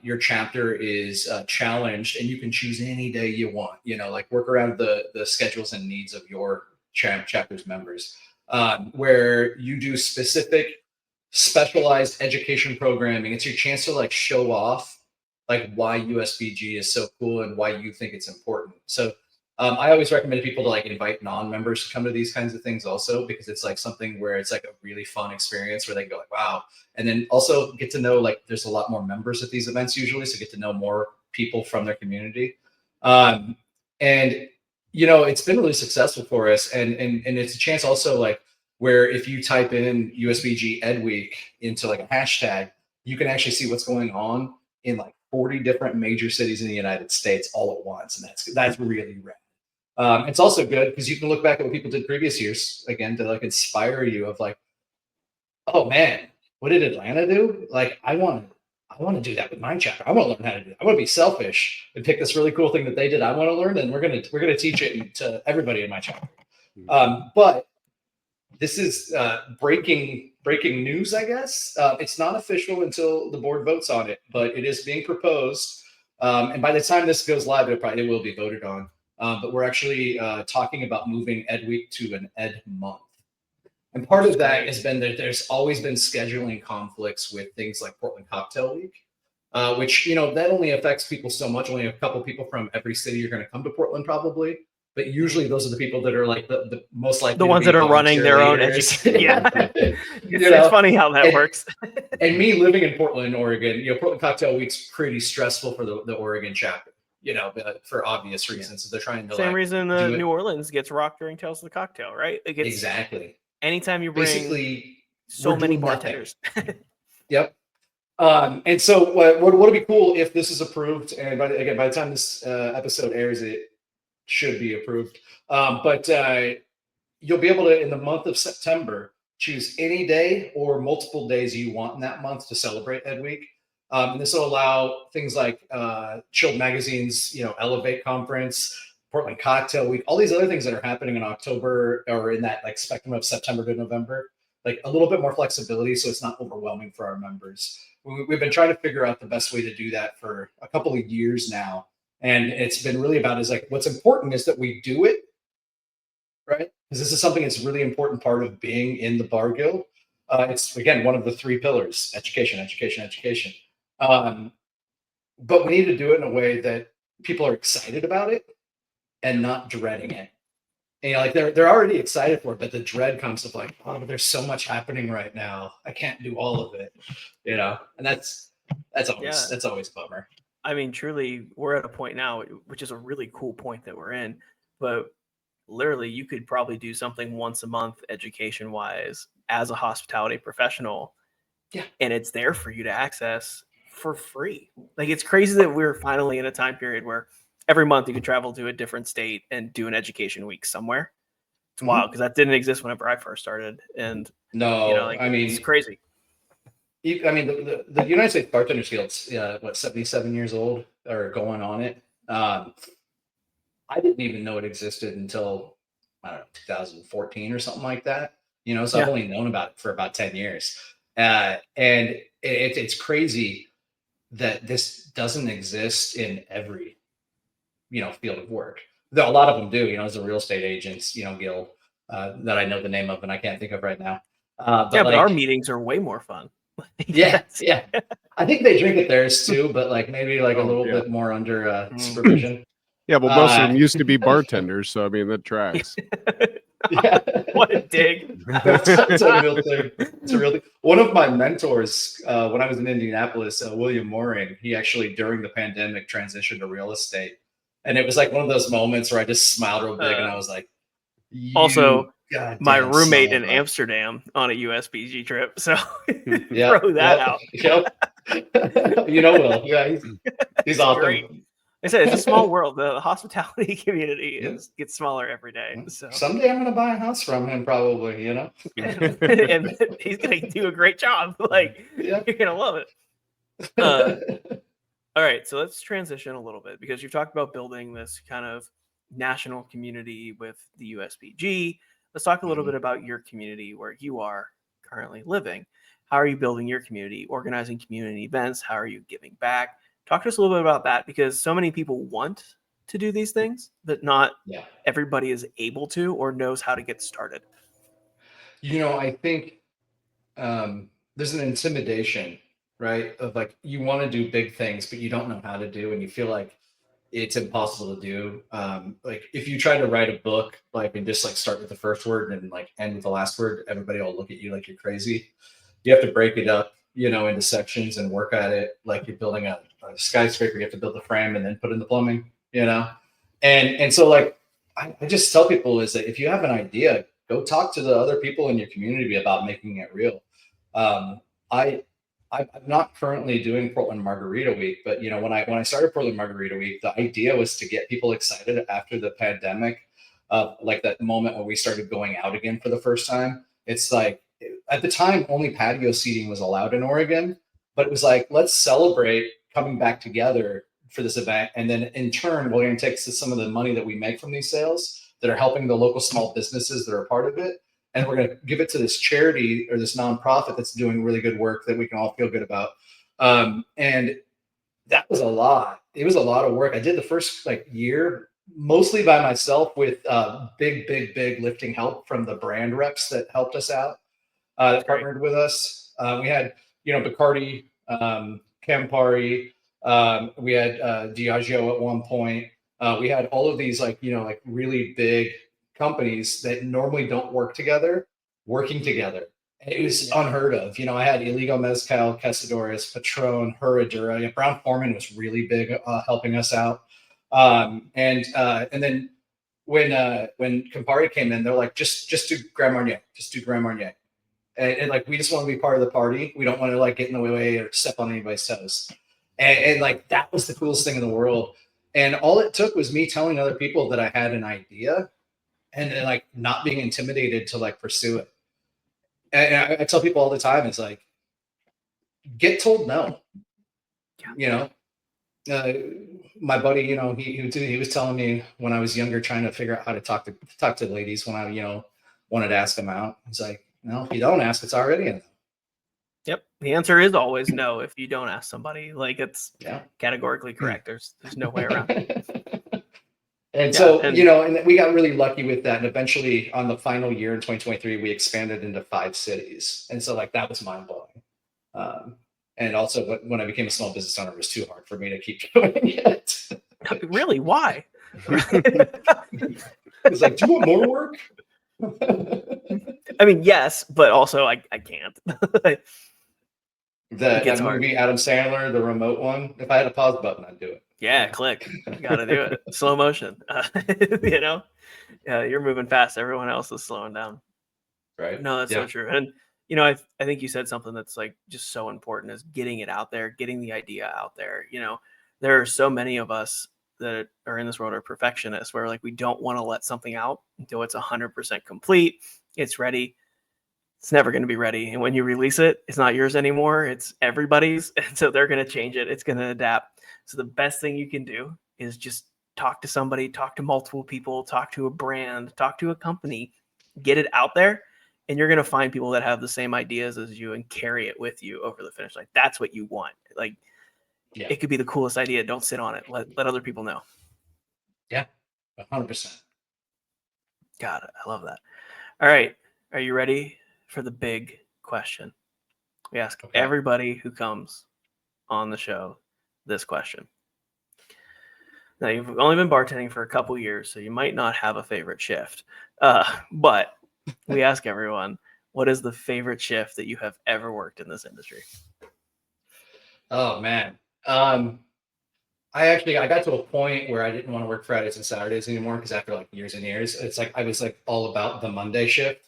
C: your chapter is challenged, and you can choose any day you want. You know, like work around the schedules and needs of your chapter's members, where you do specialized education programming. It's your chance to like show off like why USBG is so cool and why you think it's important. So I always recommend people to like invite non-members to come to these kinds of things also, because it's like something where it's like a really fun experience where they go like, wow. And then also get to know, like, there's a lot more members at these events usually, so get to know more people from their community. And you know, it's been really successful for us, and it's a chance also like where if you type in USBG Ed Week into like a hashtag, you can actually see what's going on in like 40 different major cities in the United States all at once. And that's really rad. It's also good because you can look back at what people did previous years, again, to like inspire you of like, oh man, what did Atlanta do? Like, I want to do that with my chapter. I want to learn how to do it. I want to be selfish and pick this really cool thing that they did. I want to learn, and we're gonna teach it to everybody in my chapter. But this is breaking news, I guess. It's not official until the board votes on it, but it is being proposed. And by the time this goes live, it will be voted on. But we're actually talking about moving Ed Week to an Ed Month. And part of that has been that there's always been scheduling conflicts with things like Portland Cocktail Week, which, you know, that only affects people so much. Only a couple people from every city are going to come to Portland probably. But usually those are the people that are like the most likely,
B: the ones that are running their own education. Yeah, it's funny how that works.
C: And me living in Portland, Oregon, you know, Portland Cocktail Week's pretty stressful for the Oregon chapter. You know, for obvious reasons. They're trying to
B: same reason New Orleans gets rocked during Tales of the Cocktail, right?
C: Exactly.
B: Anytime you bring
C: basically
B: so many bartenders.
C: Yep. And so what would be cool if this is approved, and by the time this episode airs, it should be approved. But you'll be able to, in the month of September, choose any day or multiple days you want in that month to celebrate Ed Week. And this will allow things like Chilled Magazine's, you know, Elevate Conference, Portland Cocktail Week, all these other things that are happening in October or in that like spectrum of September to November. like a little bit more flexibility so it's not overwhelming for our members. We've been trying to figure out the best way to do that for a couple of years now. And it's been really about is like, what's important is that we do it, right? Because this is something that's really important part of being in the bar guild. It's, again, one of the 3 pillars: education, education, education. But we need to do it in a way that people are excited about it and not dreading it. And like they're already excited for it, but the dread comes of like, oh, there's so much happening right now. I can't do all of it, And that's always a bummer.
B: I mean, truly, we're at a point now, which is a really cool point that we're in. But literally, you could probably do something once a month, education-wise, as a hospitality professional.
C: Yeah,
B: and it's there for you to access for free. Like, it's crazy that we're finally in a time period where every month you can travel to a different state and do an education week somewhere. It's wild because that didn't exist whenever I first started. And
C: I mean,
B: it's crazy.
C: I mean, the United States Bartenders Guild's 77 years old or going on it. I didn't even know it existed until, I don't know, 2014 or something like that. So I've only known about it for about 10 years. And it's crazy that this doesn't exist in every, field of work. Though a lot of them do, as a real estate agents, guild that I know the name of and I can't think of right now.
B: But our meetings are way more fun.
C: Yeah. I think they drink at theirs too, but like maybe like a little bit more under supervision.
A: Yeah, well, most of them used to be bartenders, so I mean that tracks.
C: Yeah.
B: What a dig.
C: That's a real thing. It's a real thing. One of my mentors, when I was in Indianapolis, William Mooring, he actually during the pandemic transitioned to real estate. And it was like one of those moments where I just smiled real big and I was like,
B: also my roommate in Amsterdam on a USBG trip. So throw that out.
C: Will. Yeah, he's awesome.
B: Great. I said it's a small world. The hospitality community gets smaller every day. So
C: someday I'm going to buy a house from him, probably.
B: And he's going to do a great job. Like you're going to love it. All right, so let's transition a little bit because you've talked about building this kind of national community with the USBG. Let's talk a little bit about your community where you are currently living. How are you building your community, organizing community events? How are you giving back? Talk to us a little bit about that because so many people want to do these things, but not everybody is able to or knows how to get started.
C: I think there's an intimidation, right? Of like, you want to do big things, but you don't know how to do, and you feel like it's impossible to do. Like if you try to write a book, like, and just like start with the first word and like end with the last word, everybody will look at you like you're crazy. You have to break it up, into sections and work at it. Like you're building a skyscraper, you have to build the frame and then put in the plumbing, And so like, I just tell people is that if you have an idea, go talk to the other people in your community about making it real. I'm not currently doing Portland Margarita Week, but when I started Portland Margarita Week, the idea was to get people excited after the pandemic, like that moment when we started going out again for the first time. It's like at the time only patio seating was allowed in Oregon, but it was like, let's celebrate coming back together for this event, and then in turn we're going to take some of the money that we make from these sales that are helping the local small businesses that are a part of it. And we're going to give it to this charity or this nonprofit that's doing really good work that we can all feel good about. And that was a lot. It was a lot of work. I did the first year mostly by myself with big lifting help from the brand reps that helped us out, that partnered with us. We had, Bacardi, Campari. We had Diageo at one point. We had all of these really big companies that normally don't work together, working together. And it was unheard of. I had Illegal Mezcal, Casadores, Patron, Herradura. Brown Forman was really big, helping us out. And then when Campari came in, they're like, just do Grand Marnier, and we just want to be part of the party. We don't want to get in the way or step on anybody's toes. And that was the coolest thing in the world. And all it took was me telling other people that I had an idea, and then not being intimidated to pursue it. And I tell people all the time, it's like, get told no. My buddy, he was telling me when I was younger, trying to figure out how to talk to ladies when I, wanted to ask them out. He's like, No, if you don't ask, it's already in.
B: Yep. The answer is always no if you don't ask somebody. Like, it's
C: Yeah.
B: categorically correct. There's no way around it.
C: And so, and we got really lucky with that. And eventually on the final year in 2023, we expanded into 5 cities. And so like, that was mind blowing. And also when I became a small business owner, it was too hard for me to keep doing it.
B: Really? Why?
C: It's like, do you want more work?
B: I mean, yes, but also I can't.
C: That movie, Adam Sandler, the remote one. If I had a pause button, I'd do it.
B: Yeah, click. You got to do it. Slow motion. You're moving fast. Everyone else is slowing down.
C: Right.
B: No, that's so true. And I think you said something that's like just so important is getting it out there, getting the idea out there. There are so many of us that are in this world are perfectionists where like we don't want to let something out until it's 100% complete. It's ready. It's never going to be ready. And when you release it, it's not yours anymore. It's everybody's. And so they're going to change it. It's going to adapt. So the best thing you can do is just talk to somebody, talk to multiple people, talk to a brand, talk to a company, get it out there. And you're going to find people that have the same ideas as you and carry it with you over the finish line. That's what you want. Like, it could be the coolest idea. Don't sit on it. Let other people know.
C: Yeah, 100%.
B: Got it. I love that. All right. Are you ready for the big question? We ask everybody who comes on the show this question. Now, you've only been bartending for a couple years, so you might not have a favorite shift. But we ask everyone, what is the favorite shift that you have ever worked in this industry?
C: Oh, man. I got to a point where I didn't want to work Fridays and Saturdays anymore because after like years and years, it's like I was like all about the Monday shift.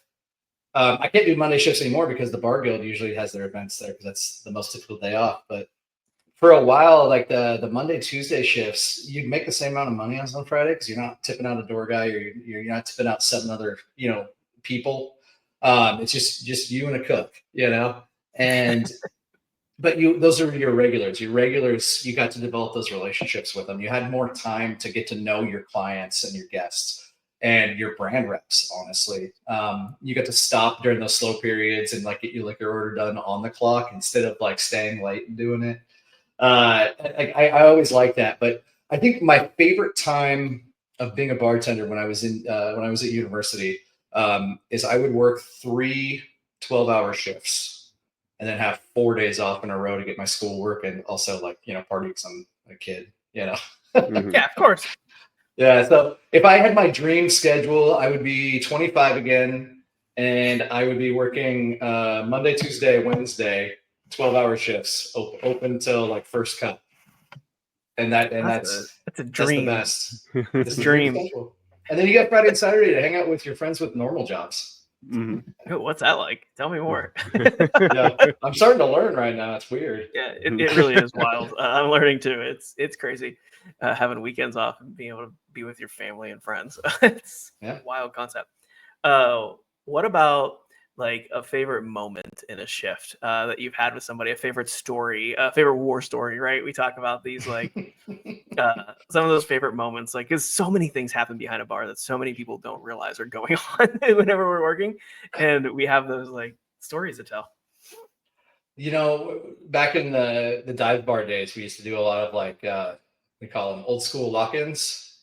C: I can't do Monday shifts anymore because the Bar Guild usually has their events there because that's the most typical day off. But for a while, like the Monday, Tuesday shifts, you'd make the same amount of money as on Friday because you're not tipping out a door guy or you're not tipping out 7 other, people. It's just you and a cook, and but those are your regulars. Your regulars, you got to develop those relationships with them. You had more time to get to know your clients and your guests and your brand reps, honestly. You got to stop during those slow periods and like get your liquor order done on the clock instead of like staying late and doing it. I always like that. But I think my favorite time of being a bartender when I was at university is I would work 3 12-hour shifts and then have 4 days off in a row to get my school work and also like, party because I'm a kid,
B: Mm-hmm. Yeah, of course.
C: Yeah. So if I had my dream schedule, I would be 25 again, and I would be working Monday, Tuesday, Wednesday, 12-hour shifts, open till like first cut. And that's
B: a dream.
C: That's the best.
B: It's a dream.
C: And then you got Friday and Saturday to hang out with your friends with normal jobs.
B: Mm-hmm. What's that like? Tell me more.
C: Yeah, I'm starting to learn right now. It's weird.
B: Yeah, it really is wild. I'm learning too. It's crazy having weekends off and being able to be with your family and friends. It's a wild concept. What about like a favorite moment in a shift that you've had with somebody, a favorite story, a favorite war story, right? We talk about these like some of those favorite moments, like because so many things happen behind a bar that so many people don't realize are going on whenever we're working. And we have those like stories to tell.
C: Back in the dive bar days, we used to do a lot of like, we call them old school lock-ins.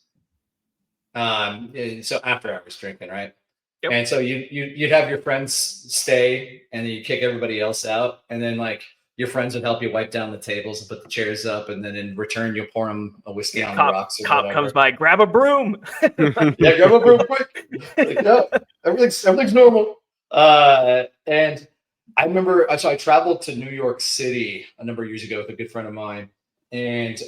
C: So after hours drinking, right? Yep. And so you'd have your friends stay and then you kick everybody else out. And then like your friends would help you wipe down the tables and put the chairs up. And then in return, you'll pour them a whiskey on the rocks.
B: Cop comes by, grab a broom.
C: Yeah, grab a broom quick. Like, no, everything's normal. And I remember, so I traveled to New York City a number of years ago with a good friend of mine. And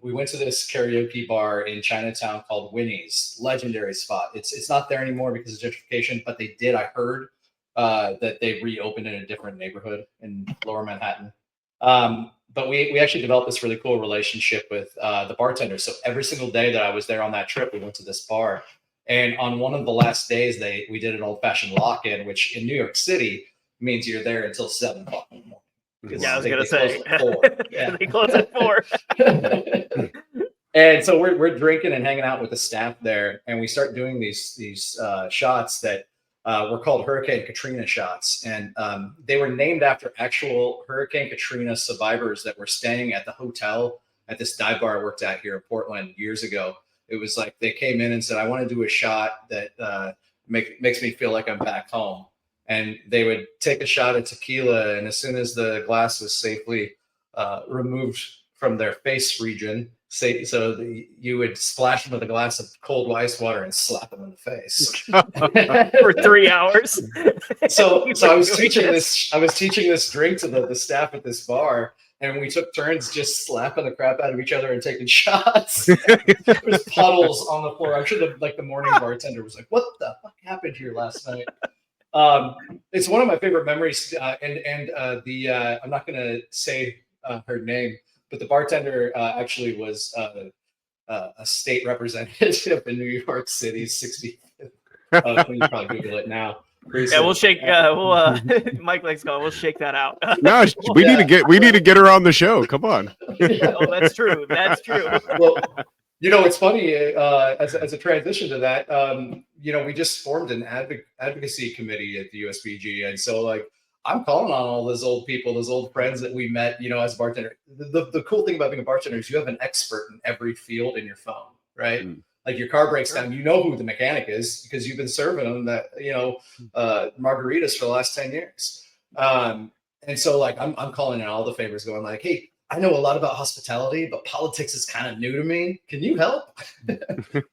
C: we went to this karaoke bar in Chinatown called Winnie's, legendary spot. It's not there anymore because of gentrification, but they did. I heard that they reopened in a different neighborhood in Lower Manhattan. But we actually developed this really cool relationship with the bartenders. So every single day that I was there on that trip, we went to this bar. And on one of the last days, we did an old-fashioned lock-in, which in New York City means you're there until 7 o'clock in the morning.
B: Yeah, I was gonna say
C: they
B: close at 4.
C: And so we're drinking and hanging out with the staff there, and we start doing these shots that were called Hurricane Katrina shots. And they were named after actual Hurricane Katrina survivors that were staying at the hotel at this dive bar I worked at here in Portland years ago. It was like they came in and said, I want to do a shot that makes me feel like I'm back home. And they would take a shot of tequila. And as soon as the glass was safely removed from their face region, you would splash them with a glass of cold ice water and slap them in the face
B: for 3 hours.
C: So I was teaching this drink to the staff at this bar, and we took turns just slapping the crap out of each other and taking shots. There was puddles on the floor. I'm sure the morning bartender was like, "What the fuck happened here last night?" It's one of my favorite memories, and I'm not going to say her name, but the bartender actually was a state representative in New York City's 60th. You probably Google it now.
B: Yeah, we'll shake. Mike likes going. We'll shake that out.
A: No, we need to get her on the show. Come on.
B: Oh, that's true. That's true.
C: Well, it's funny. As a transition to that, we just formed an advocacy committee at the USBG, and so I'm calling on all those old people, those old friends that we met, as a bartender. The cool thing about being a bartender is you have an expert in every field in your phone, right? Mm. Like your car breaks down, you know who the mechanic is because you've been serving them that, margaritas for the last 10 years. And so I'm calling in all the favors going like, hey, I know a lot about hospitality, but politics is kind of new to me. Can you help?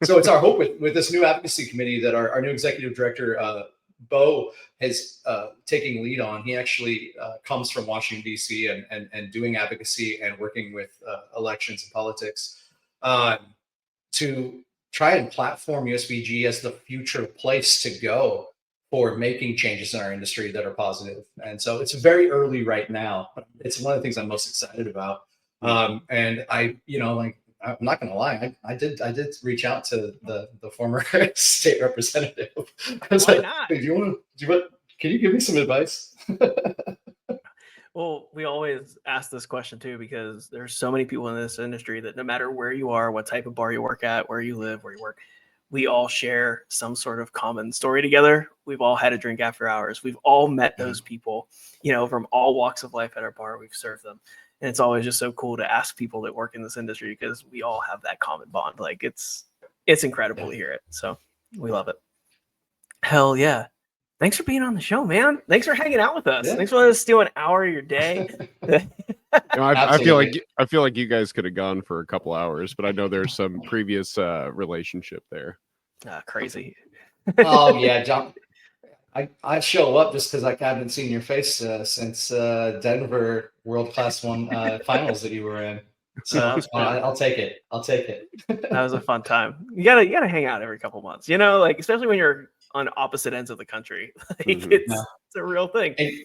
C: So it's our hope with this new advocacy committee that our new executive director, Bo, is taking lead on. He actually comes from Washington, D.C. and doing advocacy and working with elections and politics to try and platform USBG as the future place to go for making changes in our industry that are positive. And so it's very early right now, but it's one of the things I'm most excited about. And I'm not going to lie, I did reach out to the former state representative.
B: Why not?
C: Hey, can you give me some advice?
B: Well, we always ask this question too, because there's so many people in this industry that no matter where you are, what type of bar you work at, where you live, where you work, we all share some sort of common story together. We've all had a drink after hours. We've all met those people, from all walks of life at our bar. We've served them. And it's always just so cool to ask people that work in this industry because we all have that common bond. Like it's incredible to hear it. So we love it. Hell yeah. Thanks for being on the show, man. Thanks for hanging out with us. Yeah. Thanks for letting us steal an hour of your day.
A: I feel like you guys could have gone for a couple hours, but I know there's some previous relationship there.
B: Crazy.
C: Oh yeah, John. I show up just because I haven't seen your face since Denver World Class One finals that you were in. So I'll take it.
B: That was a fun time. You gotta hang out every couple months. Especially when you're on opposite ends of the country. It's a real thing.
C: Hey,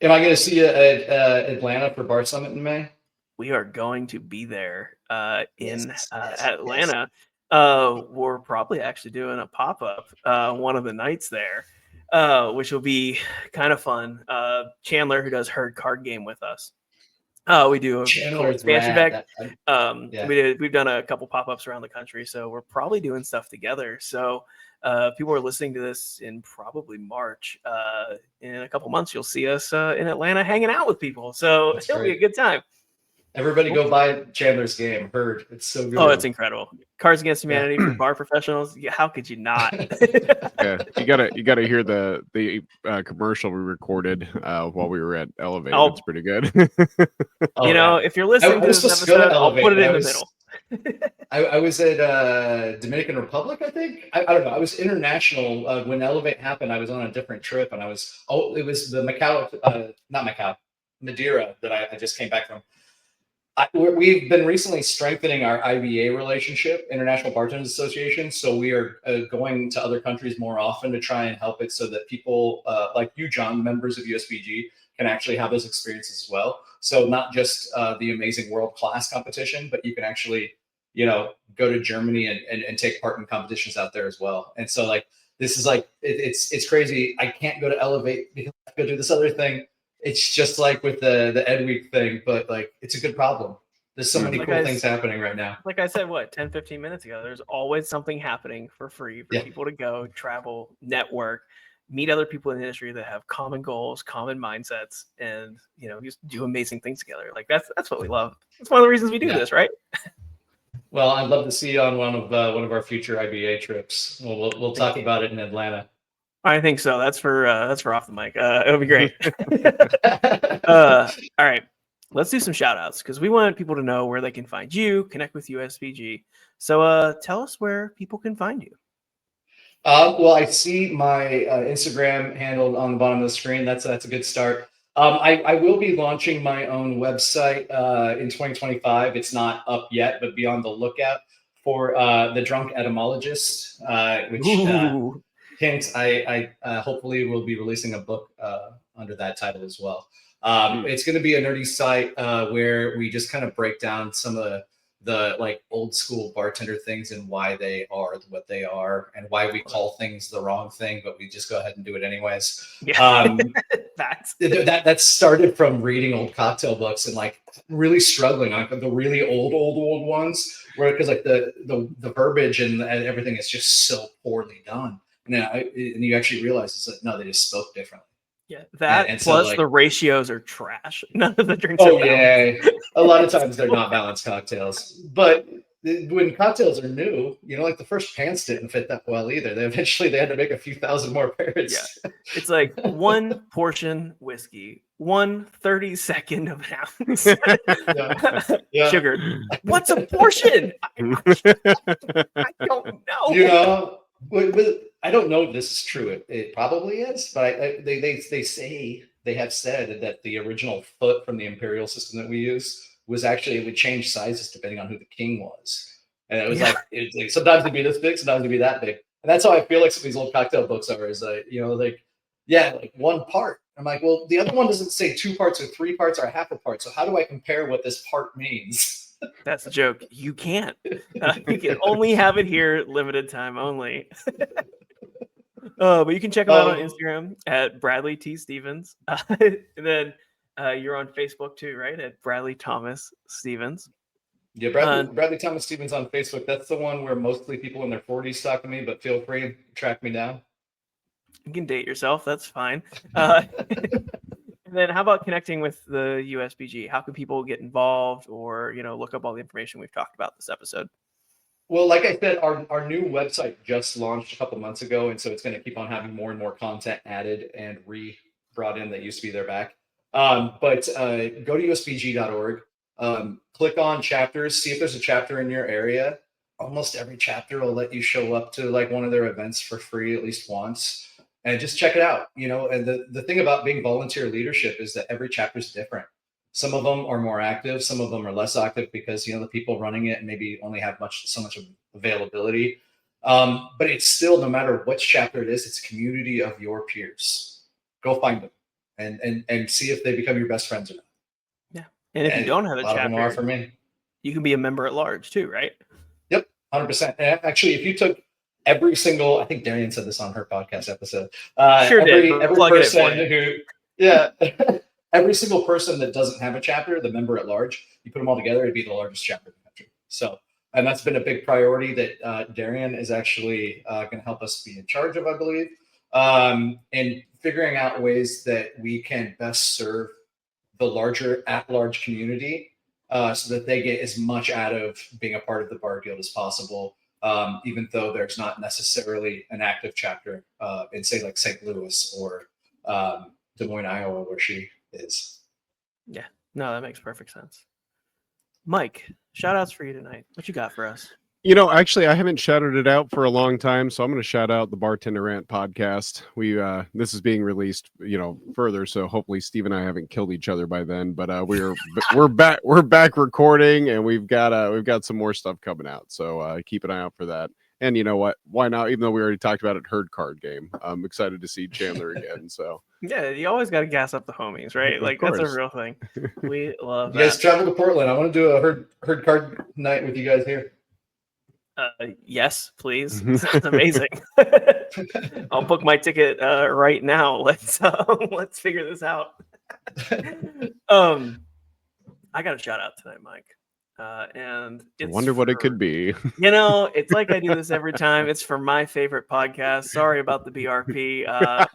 C: am I going to see you at Atlanta for Bar Summit in May?
B: We are going to be there in Atlanta. Yes. We're probably actually doing a pop-up one of the nights there, which will be kind of fun. Chandler, who does Herd Card Game with us. We do a cool expansion pack. We've done a couple pop-ups around the country, so we're probably doing stuff together. So people are listening to this in probably March. In a couple months, you'll see us in Atlanta hanging out with people. So it'll be a good time.
C: Everybody go buy Chandler's game. Herd. It's so good.
B: Oh, it's incredible. Cards Against Humanity for bar professionals. Yeah, how could you not?
A: Yeah, you gotta hear the commercial we recorded while we were at Elevate. It's pretty good.
B: If you're listening to this episode, I'll put it in the middle.
C: I was at Dominican Republic, I think. I don't know. I was international when Elevate happened. I was on a different trip, and it was the Madeira that I just came back from. We've been recently strengthening our IBA relationship, International Bartenders Association. So we are going to other countries more often to try and help it so that people like you, John, members of USBG, can actually have those experiences as well. So not just the amazing world-class competition, but you can actually, go to Germany and take part in competitions out there as well. And so this is it's crazy. I can't go to Elevate because I have to go do this other thing. It's just like with the Ed Week thing, but it's a good problem. There's so many cool things happening right now.
B: Like I said, 10, 15 minutes ago, there's always something happening for free for people to go, travel, network, meet other people in the industry that have common goals, common mindsets, and just do amazing things together. Like that's what we love. That's one of the reasons we do this, right?
C: Well, I'd love to see you on one of our future IBA trips. We'll talk about it in Atlanta.
B: I think so. That's for off the mic. It'll be great. All right. Let's do some shout outs because we want people to know where they can find you, connect with USBG. So tell us where people can find you.
C: Well, I see my Instagram handle on the bottom of the screen. That's a good start. I will be launching my own website in 2025. It's not up yet, but be on the lookout for The Drunk Etymologist, which hint, I hopefully will be releasing a book under that title as well. It's going to be a nerdy site where we just kind of break down some of the like old school bartender things and why they are what they are and why we call things the wrong thing, but we just go ahead and do it anyways.
B: Yeah.
C: That started from reading old cocktail books and like really struggling on the really old ones, where because like the verbiage and everything is just so poorly done. And you actually realize it's like, no, they just spoke differently.
B: Yeah, that and plus so, like, the ratios are trash. None of the drinks
C: are
B: balanced.
C: A lot of times they're not balanced cocktails. But when cocktails are new, like the first pants didn't fit that well either. They had to make a few thousand more pairs.
B: Yeah, it's like 1 portion whiskey, 1/32 of an ounce. Sugar. What's a portion? I don't know. I don't know if this is true. It probably is, but they say they have said that the original foot from the imperial system that we use was actually it would change sizes depending on who the king was, and it was like sometimes it'd be this big, sometimes it'd be that big, and that's how I feel like some of these old cocktail books are. Is like like 1 part. I'm like, well, the other one doesn't say 2 parts or 3 parts or half a part. So how do I compare what this part means? That's the joke. You can't. You can only have it here, limited time only. But you can check them out on Instagram at Bradley T. Stevens. And then you're on Facebook too, right? At Bradley Thomas Stevens.
C: Yeah, Bradley Thomas Stevens on Facebook. That's the one where mostly people in their 40s talk to me, but feel free to track me down.
B: You can date yourself. That's fine. And then how about connecting with the USBG? How can people get involved or, look up all the information we've talked about this episode?
C: Well, like I said, our new website just launched a couple months ago. And so it's going to keep on having more and more content added and brought in that used to be there back. But go to usbg.org, click on chapters, see if there's a chapter in your area. Almost every chapter will let you show up to like one of their events for free at least once. And just check it out, and the thing about being volunteer leadership is that every chapter is different. Some of them are more active. Some of them are less active because, the people running it maybe only have so much availability. But it's still, no matter which chapter it is, it's a community of your peers. Go find them and see if they become your best friends or not.
B: Yeah. And if you don't have a chapter,
C: of them are for me.
B: You can be a member at large too, right?
C: Yep. 100%. And actually, if you took every single, I think Darian said this on her podcast episode. Every person every single person that doesn't have a chapter, the member at large, you put them all together, it'd be the largest chapter in the country. So, and that's been a big priority that Darian is actually going to help us be in charge of, I believe, and figuring out ways that we can best serve the larger at-large community so that they get as much out of being a part of the Bar Guild as possible. Even though there's not necessarily an active chapter in, say, like St. Louis or Des Moines, Iowa, where she is.
B: Yeah, no, that makes perfect sense. Mike, shout outs for you tonight. What you got for us?
A: Actually, I haven't shouted it out for a long time, so I'm going to shout out the Bartender Rant podcast. This is being released, further, so hopefully Steve and I haven't killed each other by then. But we're back recording, and we've got some more stuff coming out. So keep an eye out for that. And you know what? Why not? Even though we already talked about it, Herd Card Game. I'm excited to see Chandler again. So
B: yeah, you always got to gas up the homies, right? Like that's a real thing. We love.
C: You guys travel to Portland. I want to do a herd card night with you guys here.
B: Yes, please. Sounds amazing. I'll book my ticket right now. Let's figure this out. I got a shout out tonight, Mike. And
A: I
B: it's
A: wonder what it
B: for-
A: could be.
B: It's like I do this every time. It's for my favorite podcast. Sorry about the BRP.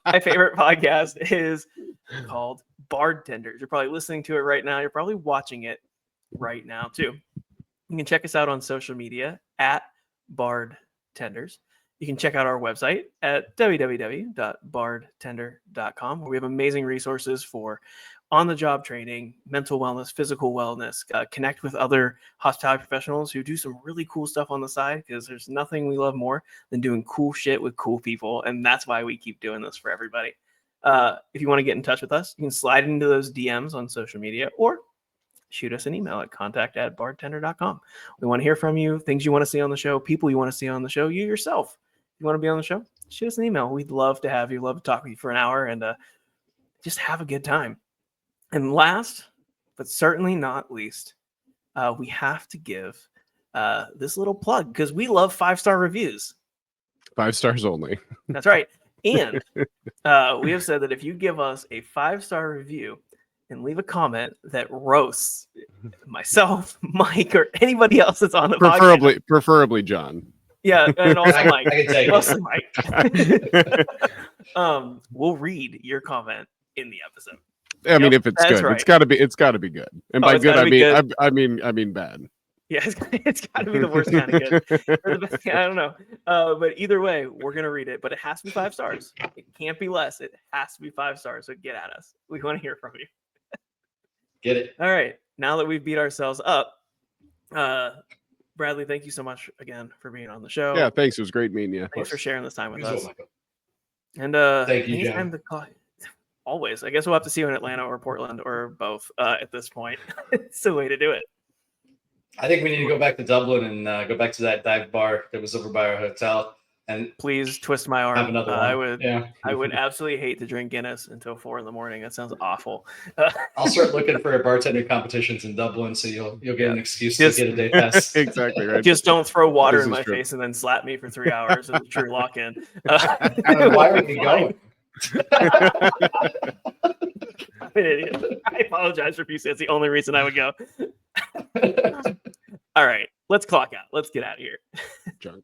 B: My favorite podcast is called Bardtenders. You're probably listening to it right now. You're probably watching it right now too. You can check us out on social media at Bardtenders. You can check out our website at www.bardtender.com, where we have amazing resources for on-the-job training, mental wellness, physical wellness, connect with other hospitality professionals who do some really cool stuff on the side, because there's nothing we love more than doing cool shit with cool people, and that's why we keep doing this for everybody. If you want to get in touch with us, you can slide into those DMs on social media or shoot us an email at contact@bartender.com. We want to hear from you, things you want to see on the show, people you want to see on the show, you yourself. If you want to be on the show, shoot us an email. We'd love to have you, love to talk with you for an hour and just have a good time. And last, but certainly not least, we have to give this little plug because we love 5-star reviews.
A: 5 stars only.
B: That's right. And we have said that if you give us a 5-star review and leave a comment that roasts myself, Mike, or anybody else that's on the podcast.
A: Preferably John.
B: Yeah, and also Mike.
C: I can take
B: also Mike. We'll read your comment in the episode.
A: I mean, if it's good,
B: right.
A: it's got to be good. And by good, I mean bad.
B: Yeah, it's got to be the worst kind of good. Or the best, I don't know. But either way, we're going to read it. But it has to be 5 stars. It can't be less. It has to be 5 stars. So get at us. We want to hear from you.
C: Get it.
B: All right. Now that we've beat ourselves up, Bradley, thank you so much again for being on the show.
A: Yeah, thanks. It was great meeting you.
B: Thanks for sharing this time with us.
C: Michael.
B: And
C: thank you,
B: anytime to call. Always. I guess we'll have to see you in Atlanta or Portland or both at this point. It's the way to do it.
C: I think we need to go back to Dublin and go back to that dive bar that was over by our hotel. And
B: please twist my arm.
C: have another one.
B: I would absolutely hate to drink Guinness until 4 a.m. That sounds awful.
C: I'll start looking for bartender competitions in Dublin, so you'll get an excuse to get a day pass.
A: Exactly right.
B: Just don't throw water in my face and then slap me for 3 hours as a true lock-in.
C: Why are we going?
B: I'm an idiot. I apologize for you. It's the only reason I would go. All right, let's clock out. Let's get out of here.
A: Junk.